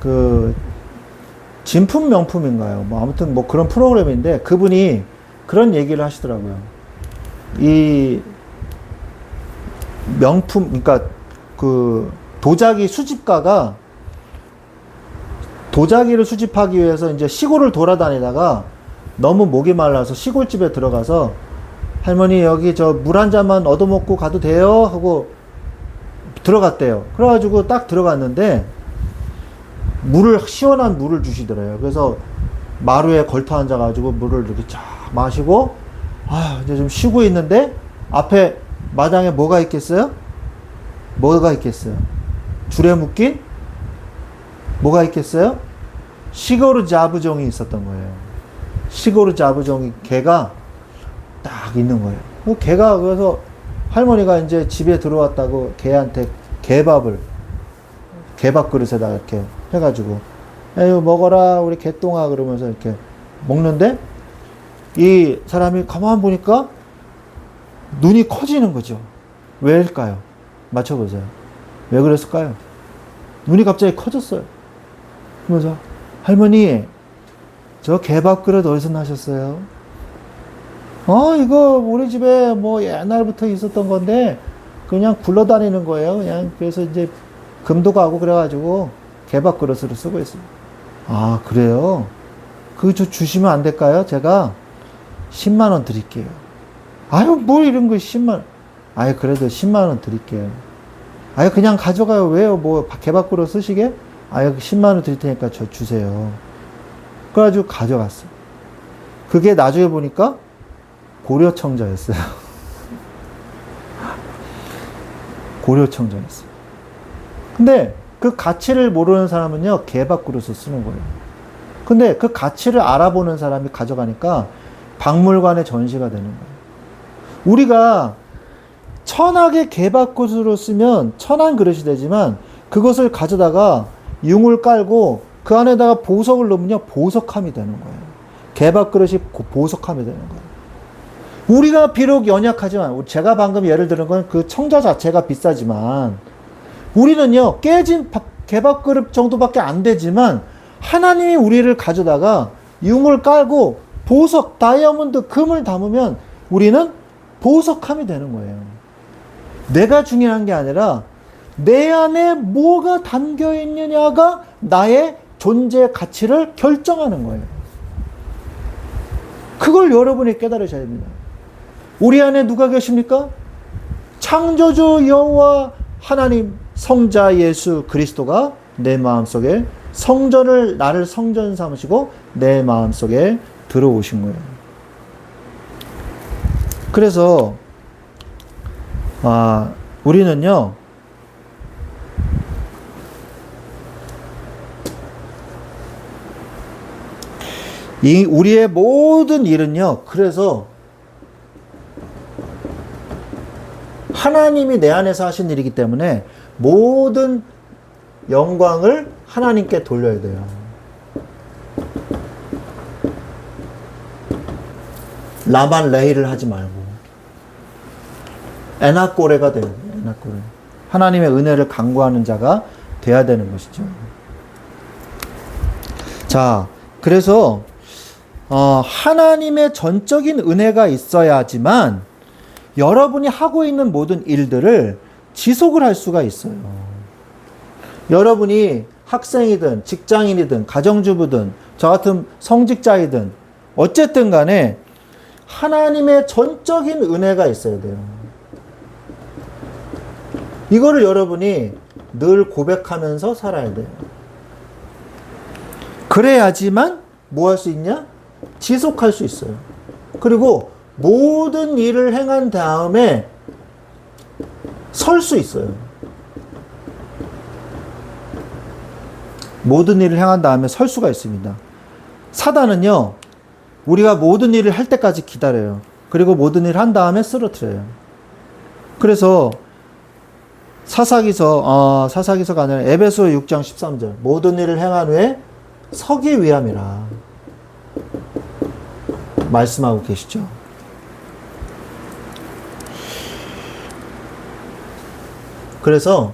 Speaker 1: 그 진품 명품인가요? 뭐 아무튼 뭐 그런 프로그램인데 그분이 그런 얘기를 하시더라고요. 이 명품 그러니까 그 도자기 수집가가 도자기를 수집하기 위해서 이제 시골을 돌아다니다가 너무 목이 말라서 시골집에 들어가서 할머니 여기 저 물 한 잔만 얻어먹고 가도 돼요? 하고 들어갔대요. 그래가지고 딱 들어갔는데 시원한 물을 주시더래요. 그래서 마루에 걸터 앉아가지고 물을 이렇게 쫙 마시고 이제 좀 쉬고 있는데 앞에 마당에 뭐가 있겠어요? 뭐가 있겠어요? 줄에 묶인 뭐가 있겠어요? 시거르 자부종이 있었던 거예요. 시거르 자부종이 개가 딱 있는 거예요. 그 개가 그래서 할머니가 이제 집에 들어왔다고 개한테 개밥 그릇에다 이렇게 해가지고 에휴 먹어라 우리 개똥아 그러면서 이렇게 먹는데 이 사람이 가만 보니까 눈이 커지는 거죠. 왜일까요? 맞춰보세요. 왜 그랬을까요? 눈이 갑자기 커졌어요. 그러면서 할머니 저 개밥 그릇 어디서 나셨어요? 이거 우리 집에 뭐 옛날부터 있었던 건데 그냥 굴러다니는 거예요. 그냥 그래서 이제 금도 가고 그래가지고 개밥 그릇으로 쓰고 있어요. 아 그래요? 그거 저 주시면 안 될까요? 제가 10만 원 드릴게요. 아유 뭘 이런 거 10만 원. 아유 그래도 10만 원 드릴게요. 아유 그냥 가져가요. 왜요? 뭐 개밥 그릇 쓰시게? 아유 10만 원 드릴 테니까 저 주세요. 그래가지고 가져갔어요. 그게 나중에 보니까 고려청자였어요. 고려청자였어요. 근데 그 가치를 모르는 사람은요, 개밥 그릇을 쓰는 거예요. 근데 그 가치를 알아보는 사람이 가져가니까 박물관에 전시가 되는 거예요. 우리가 천하게 개밥 그릇으로 쓰면 천한 그릇이 되지만 그것을 가져다가 융을 깔고 그 안에다가 보석을 넣으면요, 보석함이 되는 거예요. 개밥 그릇이 보석함이 되는 거예요. 우리가 비록 연약하지만, 제가 방금 예를 들은 건 그 청자 자체가 비싸지만, 우리는요, 깨진 개밥 그릇 정도밖에 안 되지만, 하나님이 우리를 가져다가 융을 깔고 보석, 다이아몬드, 금을 담으면 우리는 보석함이 되는 거예요. 내가 중요한 게 아니라 내 안에 뭐가 담겨 있느냐가 나의 존재 가치를 결정하는 거예요. 그걸 여러분이 깨달으셔야 됩니다. 우리 안에 누가 계십니까? 창조주 여호와 하나님 성자 예수 그리스도가 내 마음속에 나를 성전 삼으시고 내 마음속에 들어오신 거예요. 그래서 우리는요, 우리의 모든 일은요, 그래서 하나님이 내 안에서 하신 일이기 때문에 모든 영광을 하나님께 돌려야 돼요. 나만 레이를 하지 말고 에나꼬레가 돼요. 에나꼬레. 하나님의 은혜를 강구하는 자가 돼야 되는 것이죠. 자, 그래서 하나님의 전적인 은혜가 있어야지만 여러분이 하고 있는 모든 일들을 지속을 할 수가 있어요. 여러분이 학생이든 직장인이든 가정주부든 저 같은 성직자이든 어쨌든 간에 하나님의 전적인 은혜가 있어야 돼요. 이거를 여러분이 늘 고백하면서 살아야 돼요. 그래야지만 뭐 할 수 있냐? 지속할 수 있어요. 그리고 모든 일을 행한 다음에 설 수 있어요. 모든 일을 행한 다음에 설 수가 있습니다. 사단은요, 우리가 모든 일을 할 때까지 기다려요. 그리고 모든 일을 한 다음에 쓰러뜨려요. 그래서 사사기서가 아니라 에베소 6장 13절 모든 일을 행한 후에 서기 위함이라 말씀하고 계시죠. 그래서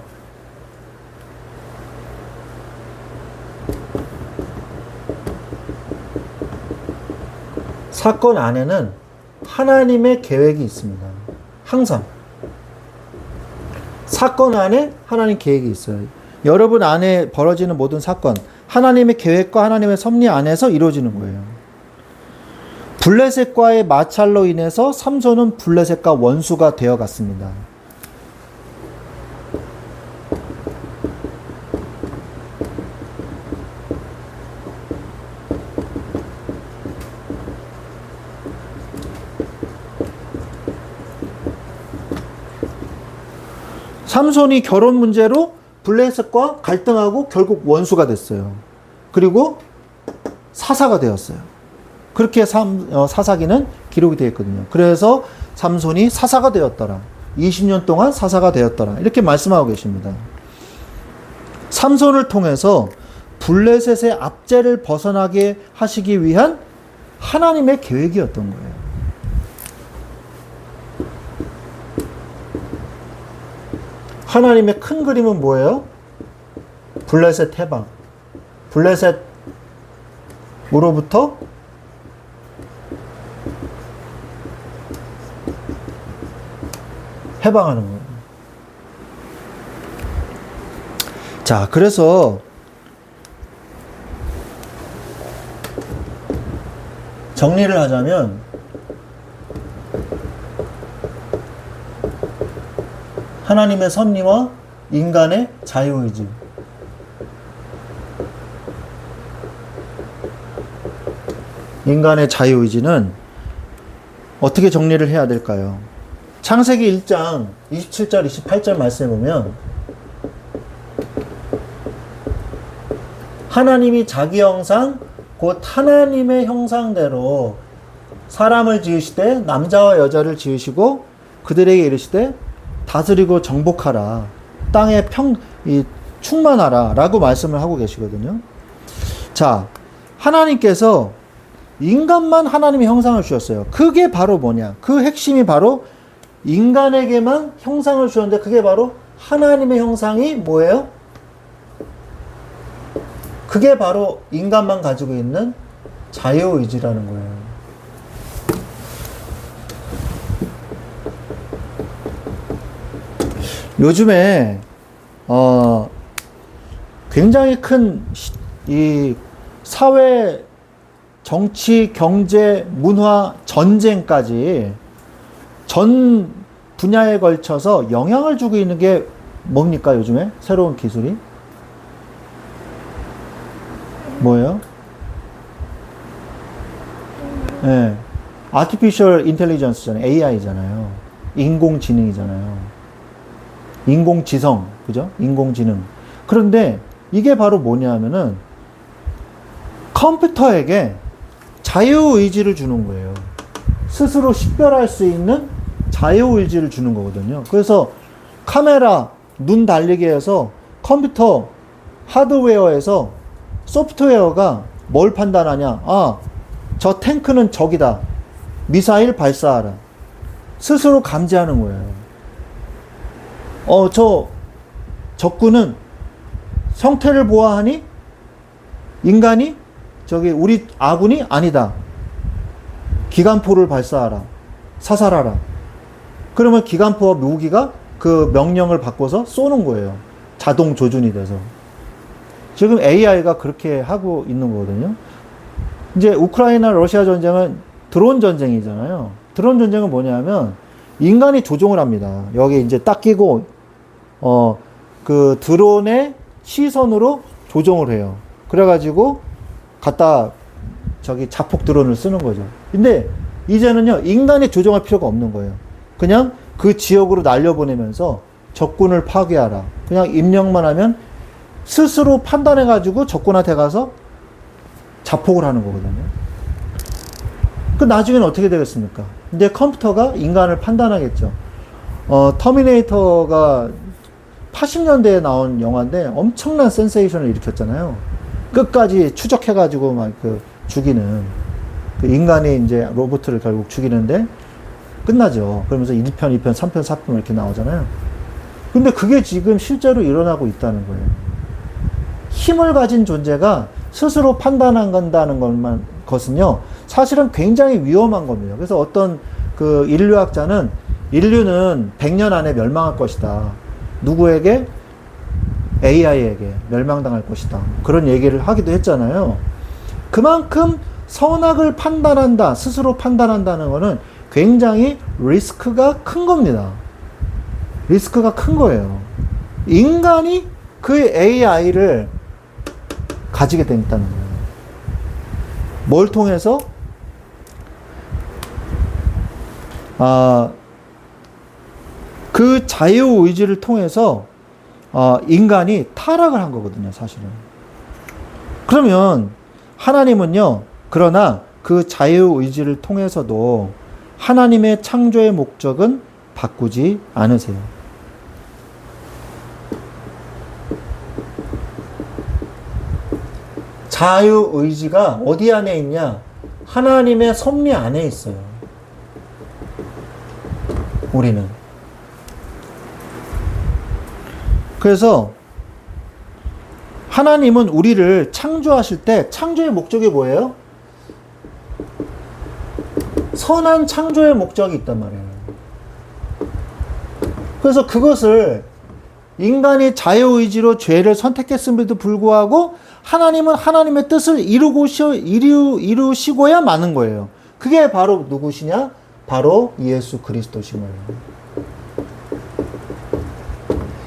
Speaker 1: 사건 안에는 하나님의 계획이 있습니다. 항상 사건 안에 하나님 계획이 있어요. 여러분 안에 벌어지는 모든 사건, 하나님의 계획과 하나님의 섭리 안에서 이루어지는 거예요. 블레셋과의 마찰로 인해서 삼손은 블레셋과 원수가 되어 갔습니다. 삼손이 결혼 문제로 블레셋과 갈등하고 결국 원수가 됐어요. 그리고 사사가 되었어요. 그렇게 사사기는 기록이 되어 있거든요. 그래서 삼손이 사사가 되었더라. 20년 동안 사사가 되었더라. 이렇게 말씀하고 계십니다. 삼손을 통해서 블레셋의 압제를 벗어나게 하시기 위한 하나님의 계획이었던 거예요. 하나님의 큰 그림은 뭐예요? 블레셋 해방. 블레셋으로부터 해방하는 거예요. 자, 그래서 정리를 하자면 하나님의 섭리와 인간의 자유의지. 인간의 자유의지는 어떻게 정리를 해야 될까요? 창세기 1장 27절 28절 말씀에 보면 하나님이 자기 형상 곧 하나님의 형상대로 사람을 지으시되 남자와 여자를 지으시고 그들에게 이르시되 다스리고 정복하라 땅에 충만하라 라고 말씀을 하고 계시거든요. 자, 하나님께서 인간만 하나님의 형상을 주셨어요. 그게 바로 뭐냐? 그 핵심이 바로 인간에게만 형상을 주었는데 그게 바로 하나님의 형상이 뭐예요? 그게 바로 인간만 가지고 있는 자유의지라는 거예요. 요즘에 굉장히 큰 이 사회, 정치, 경제, 문화, 전쟁까지 전 분야에 걸쳐서 영향을 주고 있는 게 뭡니까? 요즘에 새로운 기술이 뭐예요? 네. Artificial Intelligence잖아요. AI잖아요. 인공지능이잖아요. 인공지성, 그죠? 인공지능. 그런데 이게 바로 뭐냐면은 컴퓨터에게 자유의지를 주는 거예요. 스스로 식별할 수 있는 자유의지를 주는 거거든요. 그래서 카메라, 눈 달리게 해서 컴퓨터 하드웨어에서 소프트웨어가 뭘 판단하냐. 아, 저 탱크는 적이다. 미사일 발사하라. 스스로 감지하는 거예요. 저 적군은 형태를 보아하니 인간이 저기 우리 아군이 아니다. 기관포를 발사하라. 사살하라. 그러면 기관포와 무기가 그 명령을 바꿔서 쏘는 거예요. 자동 조준이 돼서. 지금 AI가 그렇게 하고 있는 거거든요. 이제 우크라이나 러시아 전쟁은 드론 전쟁이잖아요. 드론 전쟁은 뭐냐면 인간이 조종을 합니다. 여기 이제 딱 끼고 그 드론의 시선으로 조종을 해요. 그래가지고 갖다 저기 자폭 드론을 쓰는 거죠. 근데 이제는요, 인간이 조종할 필요가 없는 거예요. 그냥 그 지역으로 날려보내면서 적군을 파괴하라. 그냥 입력만 하면 스스로 판단해가지고 적군한테 가서 자폭을 하는 거거든요. 그 나중에는 어떻게 되겠습니까? 이제 컴퓨터가 인간을 판단하겠죠. 터미네이터가 80년대에 나온 영화인데 엄청난 센세이션을 일으켰잖아요. 끝까지 추적해가지고 막 죽이는, 그 인간이 이제 로봇을 결국 죽이는데 끝나죠. 그러면서 1편, 2편, 3편, 4편 이렇게 나오잖아요. 근데 그게 지금 실제로 일어나고 있다는 거예요. 힘을 가진 존재가 스스로 판단한다는 것은요, 사실은 굉장히 위험한 겁니다. 그래서 어떤 그 인류학자는 인류는 100년 안에 멸망할 것이다. 누구에게? AI에게 멸망당할 것이다. 그런 얘기를 하기도 했잖아요. 그만큼 선악을 판단한다, 스스로 판단한다는 것은 굉장히 리스크가 큰 겁니다. 리스크가 큰 거예요. 인간이 그 AI를 가지게 된다는 거예요. 뭘 통해서? 그 자유의지를 통해서 인간이 타락을 한 거거든요, 사실은. 그러면 하나님은요, 그러나 그 자유의지를 통해서도 하나님의 창조의 목적은 바꾸지 않으세요. 자유의지가 어디 안에 있냐? 하나님의 섭리 안에 있어요. 우리는. 그래서 하나님은 우리를 창조하실 때 창조의 목적이 뭐예요? 선한 창조의 목적이 있단 말이에요. 그래서 그것을 인간이 자유의지로 죄를 선택했음에도 불구하고 하나님은 하나님의 뜻을 이루시고야 마는 거예요. 그게 바로 누구시냐? 바로 예수 그리스도심을.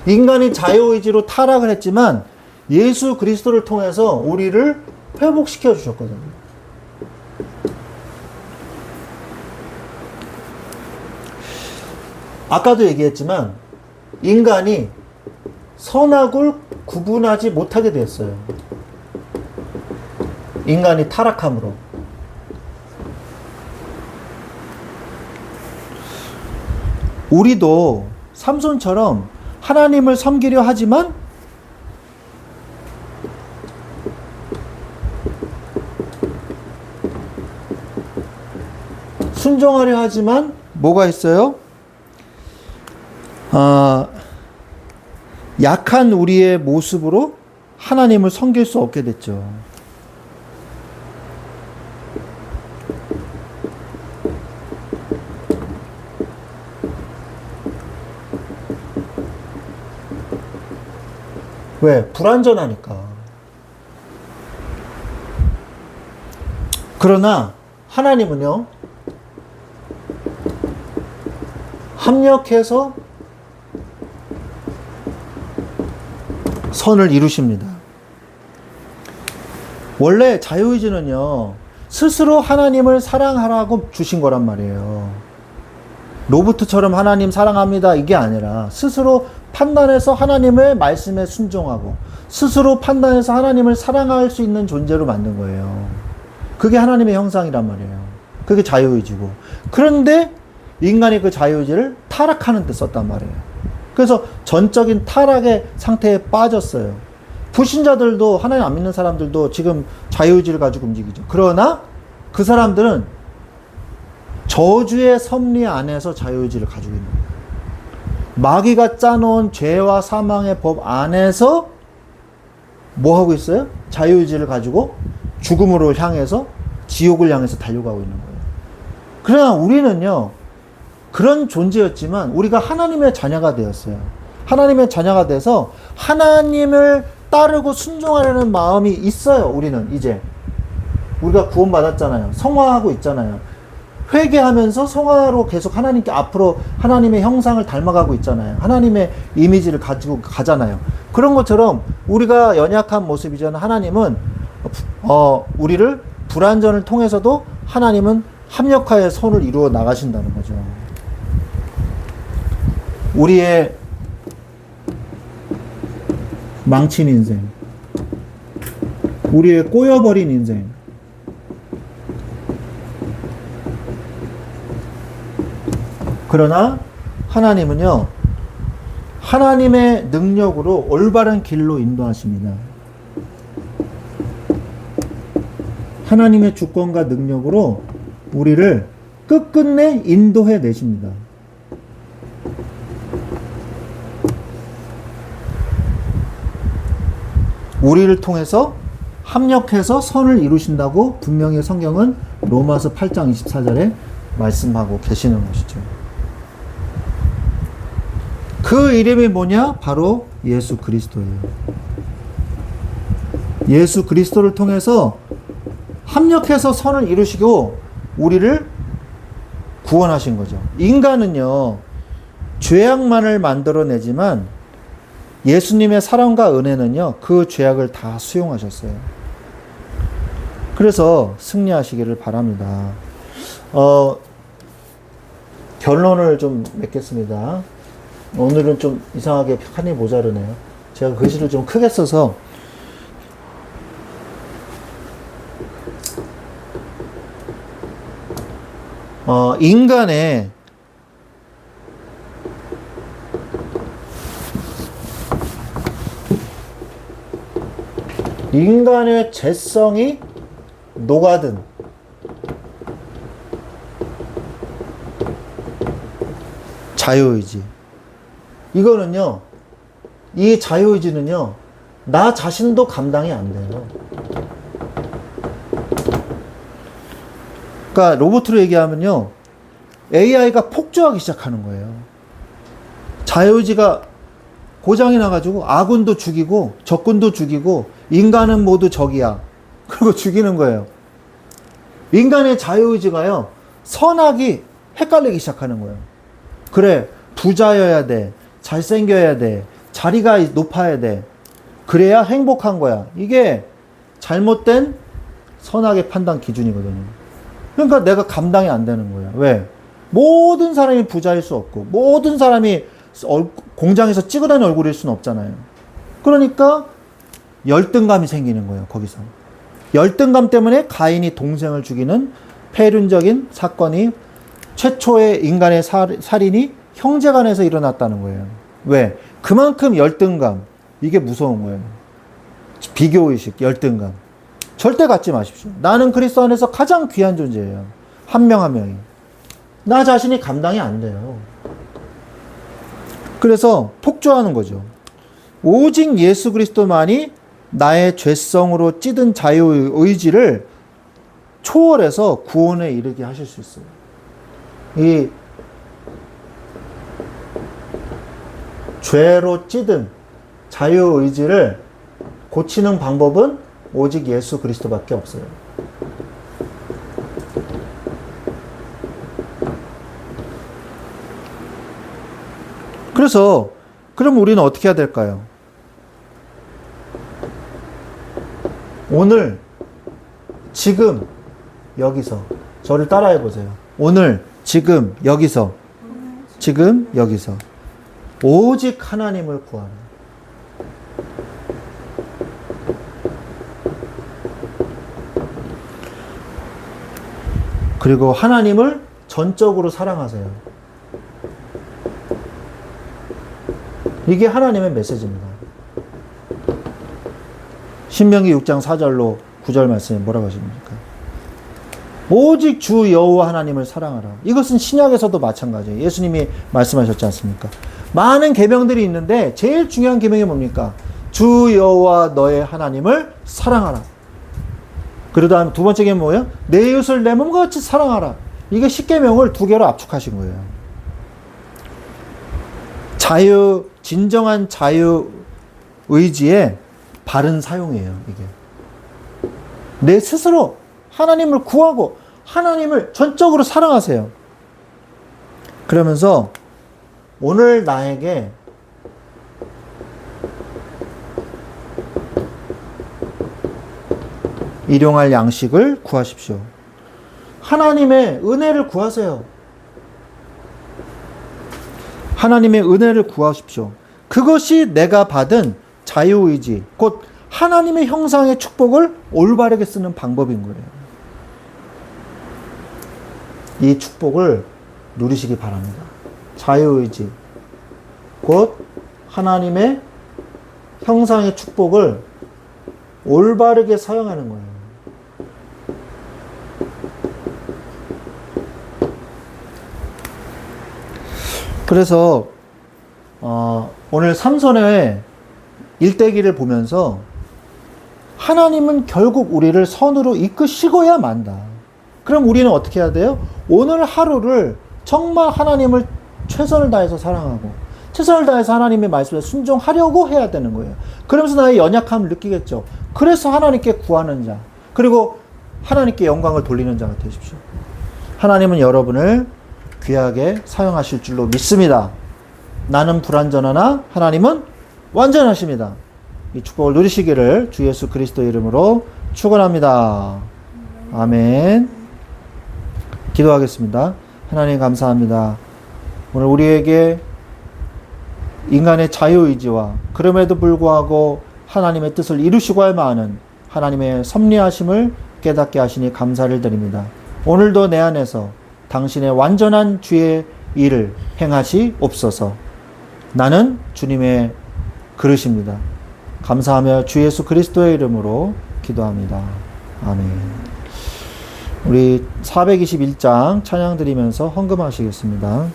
Speaker 1: 인간이 자유의지로 타락을 했지만 예수 그리스도를 통해서 우리를 회복시켜 주셨거든요. 아까도 얘기했지만 인간이 선악을 구분하지 못하게 됐어요. 인간이 타락함으로. 우리도 삼손처럼 하나님을 섬기려 하지만 순종하려 하지만 뭐가 있어요? 약한 우리의 모습으로 하나님을 섬길 수 없게 됐죠. 왜? 불완전하니까. 그러나 하나님은요, 합력해서 선을 이루십니다. 원래 자유의지는요, 스스로 하나님을 사랑하라고 주신 거란 말이에요. 로봇처럼 하나님 사랑합니다 이게 아니라 스스로 판단해서 하나님의 말씀에 순종하고 스스로 판단해서 하나님을 사랑할 수 있는 존재로 만든 거예요. 그게 하나님의 형상이란 말이에요. 그게 자유의지고. 그런데 인간이 그 자유의지를 타락하는 데 썼단 말이에요. 그래서 전적인 타락의 상태에 빠졌어요. 불신자들도, 하나님 안 믿는 사람들도 지금 자유의지를 가지고 움직이죠. 그러나 그 사람들은 저주의 섭리 안에서 자유의지를 가지고 있는 거예요. 마귀가 짜놓은 죄와 사망의 법 안에서 뭐 하고 있어요? 자유의지를 가지고 죽음으로 향해서, 지옥을 향해서 달려가고 있는 거예요. 그러나 우리는요, 그런 존재였지만 우리가 하나님의 자녀가 되었어요. 하나님의 자녀가 돼서 하나님을 따르고 순종하려는 마음이 있어요. 우리는 이제 우리가 구원받았잖아요. 성화하고 있잖아요. 회개하면서 성화로 계속 하나님께 앞으로 하나님의 형상을 닮아가고 있잖아요. 하나님의 이미지를 가지고 가잖아요. 그런 것처럼 우리가 연약한 모습이잖아요. 하나님은 우리를 불완전을 통해서도 하나님은 합력하여 선을 이루어 나가신다는 거죠. 우리의 망친 인생, 우리의 꼬여버린 인생, 그러나 하나님은요, 하나님의 능력으로 올바른 길로 인도하십니다. 하나님의 주권과 능력으로 우리를 끝끝내 인도해 내십니다. 우리를 통해서 합력해서 선을 이루신다고 분명히 성경은 로마서 8장 24절에 말씀하고 계시는 것이죠. 그 이름이 뭐냐? 바로 예수 그리스도예요. 예수 그리스도를 통해서 합력해서 선을 이루시고 우리를 구원하신 거죠. 인간은요, 죄악만을 만들어내지만 예수님의 사랑과 은혜는요, 그 죄악을 다 수용하셨어요. 그래서 승리하시기를 바랍니다. 결론을 좀 맺겠습니다. 오늘은 좀 이상하게 칸이 모자르네요. 제가 글씨를 좀 크게 써서 인간의 죄성이 녹아든 자유의지. 이거는요, 이 자유의지는요, 나 자신도 감당이 안 돼요. 그러니까 로봇으로 얘기하면요, AI가 폭주하기 시작하는 거예요. 자유의지가 고장이 나가지고 아군도 죽이고 적군도 죽이고 인간은 모두 적이야. 그리고 죽이는 거예요. 인간의 자유의지가요, 선악이 헷갈리기 시작하는 거예요. 그래, 부자여야 돼. 잘생겨야 돼. 자리가 높아야 돼. 그래야 행복한 거야. 이게 잘못된 선악의 판단 기준이거든요. 그러니까 내가 감당이 안 되는 거야. 왜? 모든 사람이 부자일 수 없고 모든 사람이 공장에서 찌그러진 얼굴일 수는 없잖아요. 그러니까 열등감이 생기는 거예요. 거기서 열등감 때문에 가인이 동생을 죽이는 폐륜적인 사건이, 최초의 인간의 살인이 형제간에서 일어났다는 거예요. 왜? 그만큼 열등감, 이게 무서운 거예요. 비교의식, 열등감. 절대 갖지 마십시오. 나는 그리스도 안에서 가장 귀한 존재예요. 한 명 한 명이. 나 자신이 감당이 안 돼요. 그래서 폭주하는 거죠. 오직 예수 그리스도만이 나의 죄성으로 찌든 자유의지를 초월해서 구원에 이르게 하실 수 있어요. 이 죄로 찌든 자유의지를 고치는 방법은 오직 예수 그리스도밖에 없어요. 그래서 그럼 우리는 어떻게 해야 될까요? 오늘 지금 여기서. 저를 따라해 보세요. 오늘, 지금, 여기서. 지금, 여기서. 오직 하나님을 구하라. 그리고 하나님을 전적으로 사랑하세요. 이게 하나님의 메시지입니다. 신명기 6장 4절로 9절 말씀에 뭐라고 하십니까? 오직 주 여호와 하나님을 사랑하라. 이것은 신약에서도 마찬가지예요. 예수님이 말씀하셨지 않습니까? 많은 계명들이 있는데 제일 중요한 계명이 뭡니까? 주 여호와 너의 하나님을 사랑하라. 그 다음 두 번째 계명 뭐예요? 내 이웃을 내 몸과 같이 사랑하라. 이게 10계명을 2개로 압축하신 거예요. 진정한 자유 의지의 바른 사용이에요, 이게. 내 스스로 하나님을 구하고 하나님을 전적으로 사랑하세요. 그러면서 오늘 나에게 일용할 양식을 구하십시오. 하나님의 은혜를 구하세요. 하나님의 은혜를 구하십시오. 그것이 내가 받은 자유의지, 곧 하나님의 형상의 축복을 올바르게 쓰는 방법인 거예요. 이 축복을 누리시기 바랍니다. 자유의지, 곧 하나님의 형상의 축복을 올바르게 사용하는 거예요. 그래서 오늘 삼손의 일대기를 보면서 하나님은 결국 우리를 선으로 이끄시고야 만다. 그럼 우리는 어떻게 해야 돼요? 오늘 하루를 정말 하나님을 최선을 다해서 사랑하고 최선을 다해서 하나님의 말씀에 순종하려고 해야 되는 거예요. 그러면서 나의 연약함을 느끼겠죠. 그래서 하나님께 구하는 자, 그리고 하나님께 영광을 돌리는 자가 되십시오. 하나님은 여러분을 귀하게 사용하실 줄로 믿습니다. 나는 불완전하나 하나님은 완전하십니다. 이 축복을 누리시기를 주 예수 그리스도의 이름으로 축원합니다. 아멘. 기도하겠습니다. 하나님 감사합니다. 오늘 우리에게 인간의 자유의지와 그럼에도 불구하고 하나님의 뜻을 이루시고야 마는 하나님의 섭리하심을 깨닫게 하시니 감사를 드립니다. 오늘도 내 안에서 당신의 완전한 주의 일을 행하시옵소서. 나는 주님의 그릇입니다. 감사하며 주 예수 그리스도의 이름으로 기도합니다. 아멘. 우리 421장 찬양 드리면서 헌금하시겠습니다.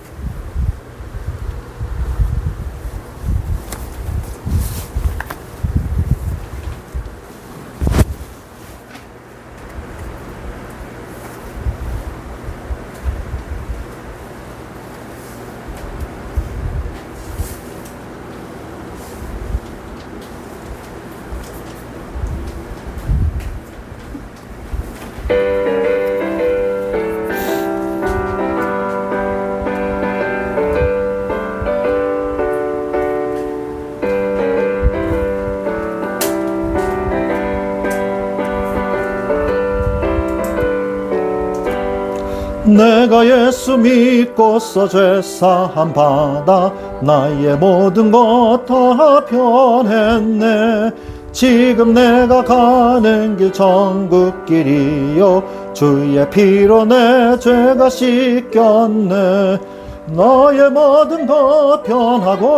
Speaker 1: 내가 예수 믿고서 죄사함 받아 나의 모든 것 다 변했네. 지금 내가 가는 길 천국길이요 주의 피로 내 죄가 씻겼네. 나의 모든 것 변하고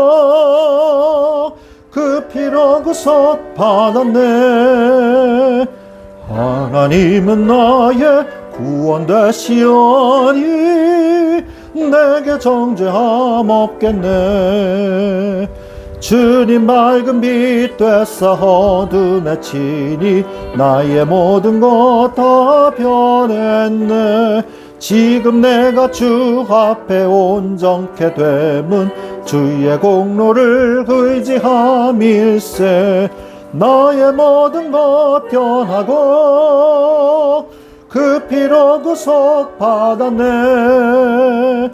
Speaker 1: 그 피로 구속 받았네. 하나님은 나의 구원 되시오니 내게 정죄함 없겠네. 주님 밝은 빛 되사 어둠에 치니 나의 모든 것 다 변했네. 지금 내가 주 앞에 온전케 됨은 주의 공로를 의지함일세. 나의 모든 것 변하고 그 피로 구속 받았네.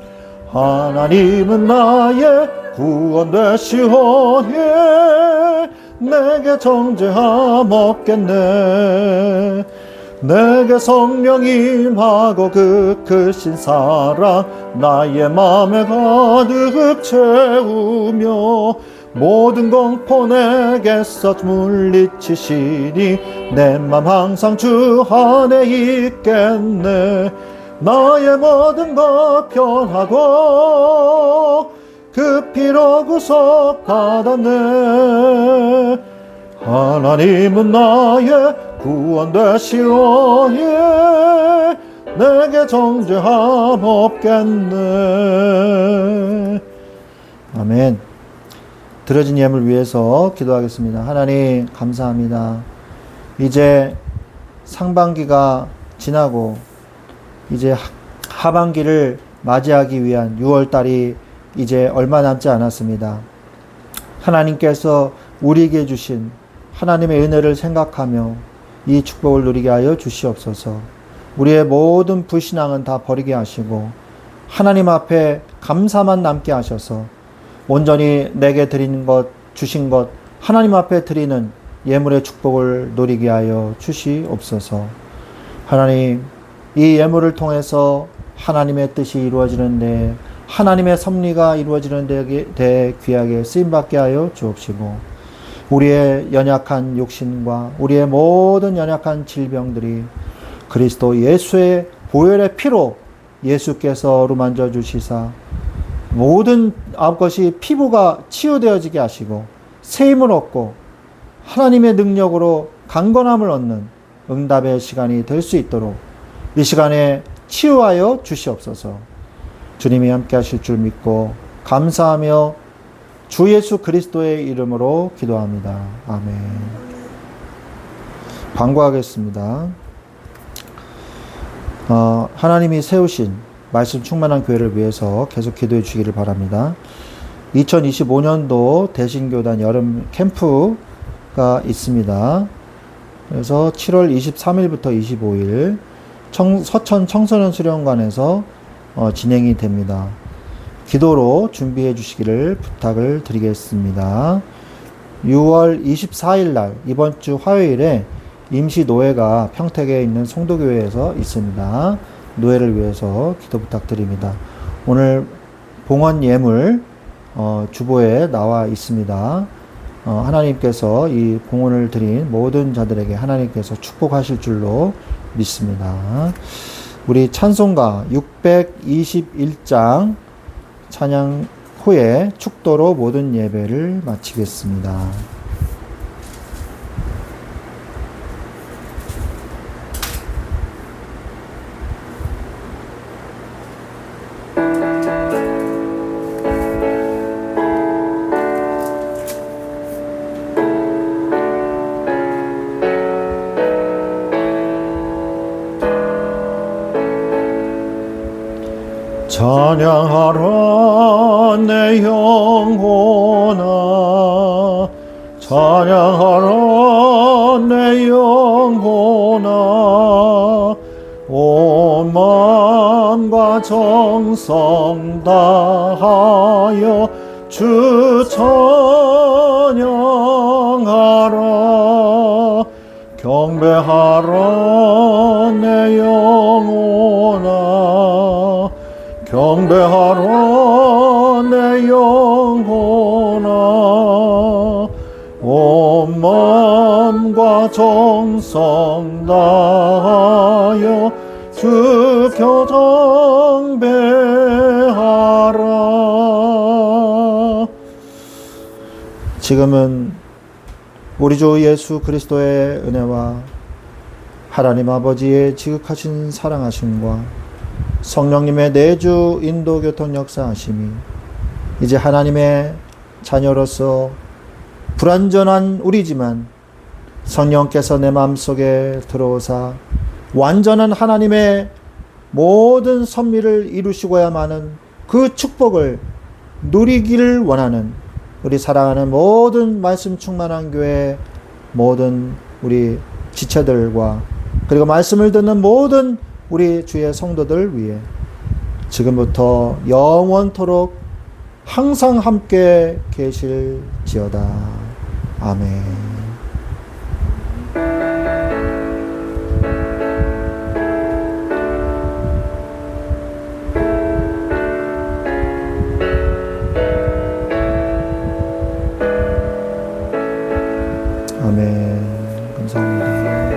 Speaker 1: 하나님은 나의 구원 되시오니 내게 정죄함 없겠네. 내게 성령 임하고 그 크신 사랑 나의 맘에 가득 채우며 모든 공포 내게서 물리치시니 내 맘 항상 주 안에 있겠네. 나의 모든 것 변하고 그 피로 구속받았네. 하나님은 나의 구원 되시오니 내게 정죄함 없겠네. 아멘. 들어진 예물 위해서 기도하겠습니다. 하나님 감사합니다. 이제 상반기가 지나고 이제 하반기를 맞이하기 위한 6월달이 이제 얼마 남지 않았습니다. 하나님께서 우리에게 주신 하나님의 은혜를 생각하며 이 축복을 누리게 하여 주시옵소서. 우리의 모든 불신앙은 다 버리게 하시고 하나님 앞에 감사만 남게 하셔서 온전히 내게 드리는 것, 주신 것, 하나님 앞에 드리는 예물의 축복을 누리게 하여 주시옵소서. 하나님, 이 예물을 통해서 하나님의 뜻이 이루어지는데, 하나님의 섭리가 이루어지는 데 귀하게 쓰임받게 하여 주옵시고, 우리의 연약한 욕심과 우리의 모든 연약한 질병들이 그리스도 예수의 보혈의 피로 예수께서 어루만져 주시사 모든 것이 피부가 치유되어지게 하시고 새 힘을 얻고 하나님의 능력으로 강건함을 얻는 응답의 시간이 될 수 있도록 이 시간에 치유하여 주시옵소서. 주님이 함께 하실 줄 믿고 감사하며 주 예수 그리스도의 이름으로 기도합니다. 아멘. 광고하겠습니다. 하나님이 세우신 말씀 충만한 교회를 위해서 계속 기도해 주시기를 바랍니다. 2025년도 대신교단 여름 캠프가 있습니다. 그래서 7월 23일부터 25일 서천 청소년 수련관에서 진행이 됩니다. 기도로 준비해 주시기를 부탁을 드리겠습니다. 6월 24일 날 이번 주 화요일에 임시 노회가 평택에 있는 송도교회에서 있습니다. 노회를 위해서 기도 부탁드립니다. 오늘 봉헌 예물 주보에 나와 있습니다. 하나님께서 이 봉헌을 드린 모든 자들에게 하나님께서 축복하실 줄로 믿습니다. 우리 찬송가 621장 찬양 후에 축도로 모든 예배를 마치겠습니다. 찬양하라 내 영혼아, 찬양하라 내 영혼아, 온 마음과 정성 다하여 주 찬양하라. 경배하라 내 영혼아, 경배하라 내 영혼아, 온 마음과 정성 다하여 주 경배하라. 지금은 우리 주 예수 그리스도의 은혜와 하나님 아버지의 지극하신 사랑하심과 성령님의 내주 인도 교통 역사하심이 이제 하나님의 자녀로서 불완전한 우리지만 성령께서 내 마음속에 들어오사 완전한 하나님의 모든 섭리를 이루시고야만은 그 축복을 누리기를 원하는 우리 사랑하는 모든 말씀 충만한 교회 모든 우리 지체들과 그리고 말씀을 듣는 모든 우리 주의 성도들 위해 지금부터 영원토록 항상 함께 계실지어다. 아멘. 아멘. 감사합니다.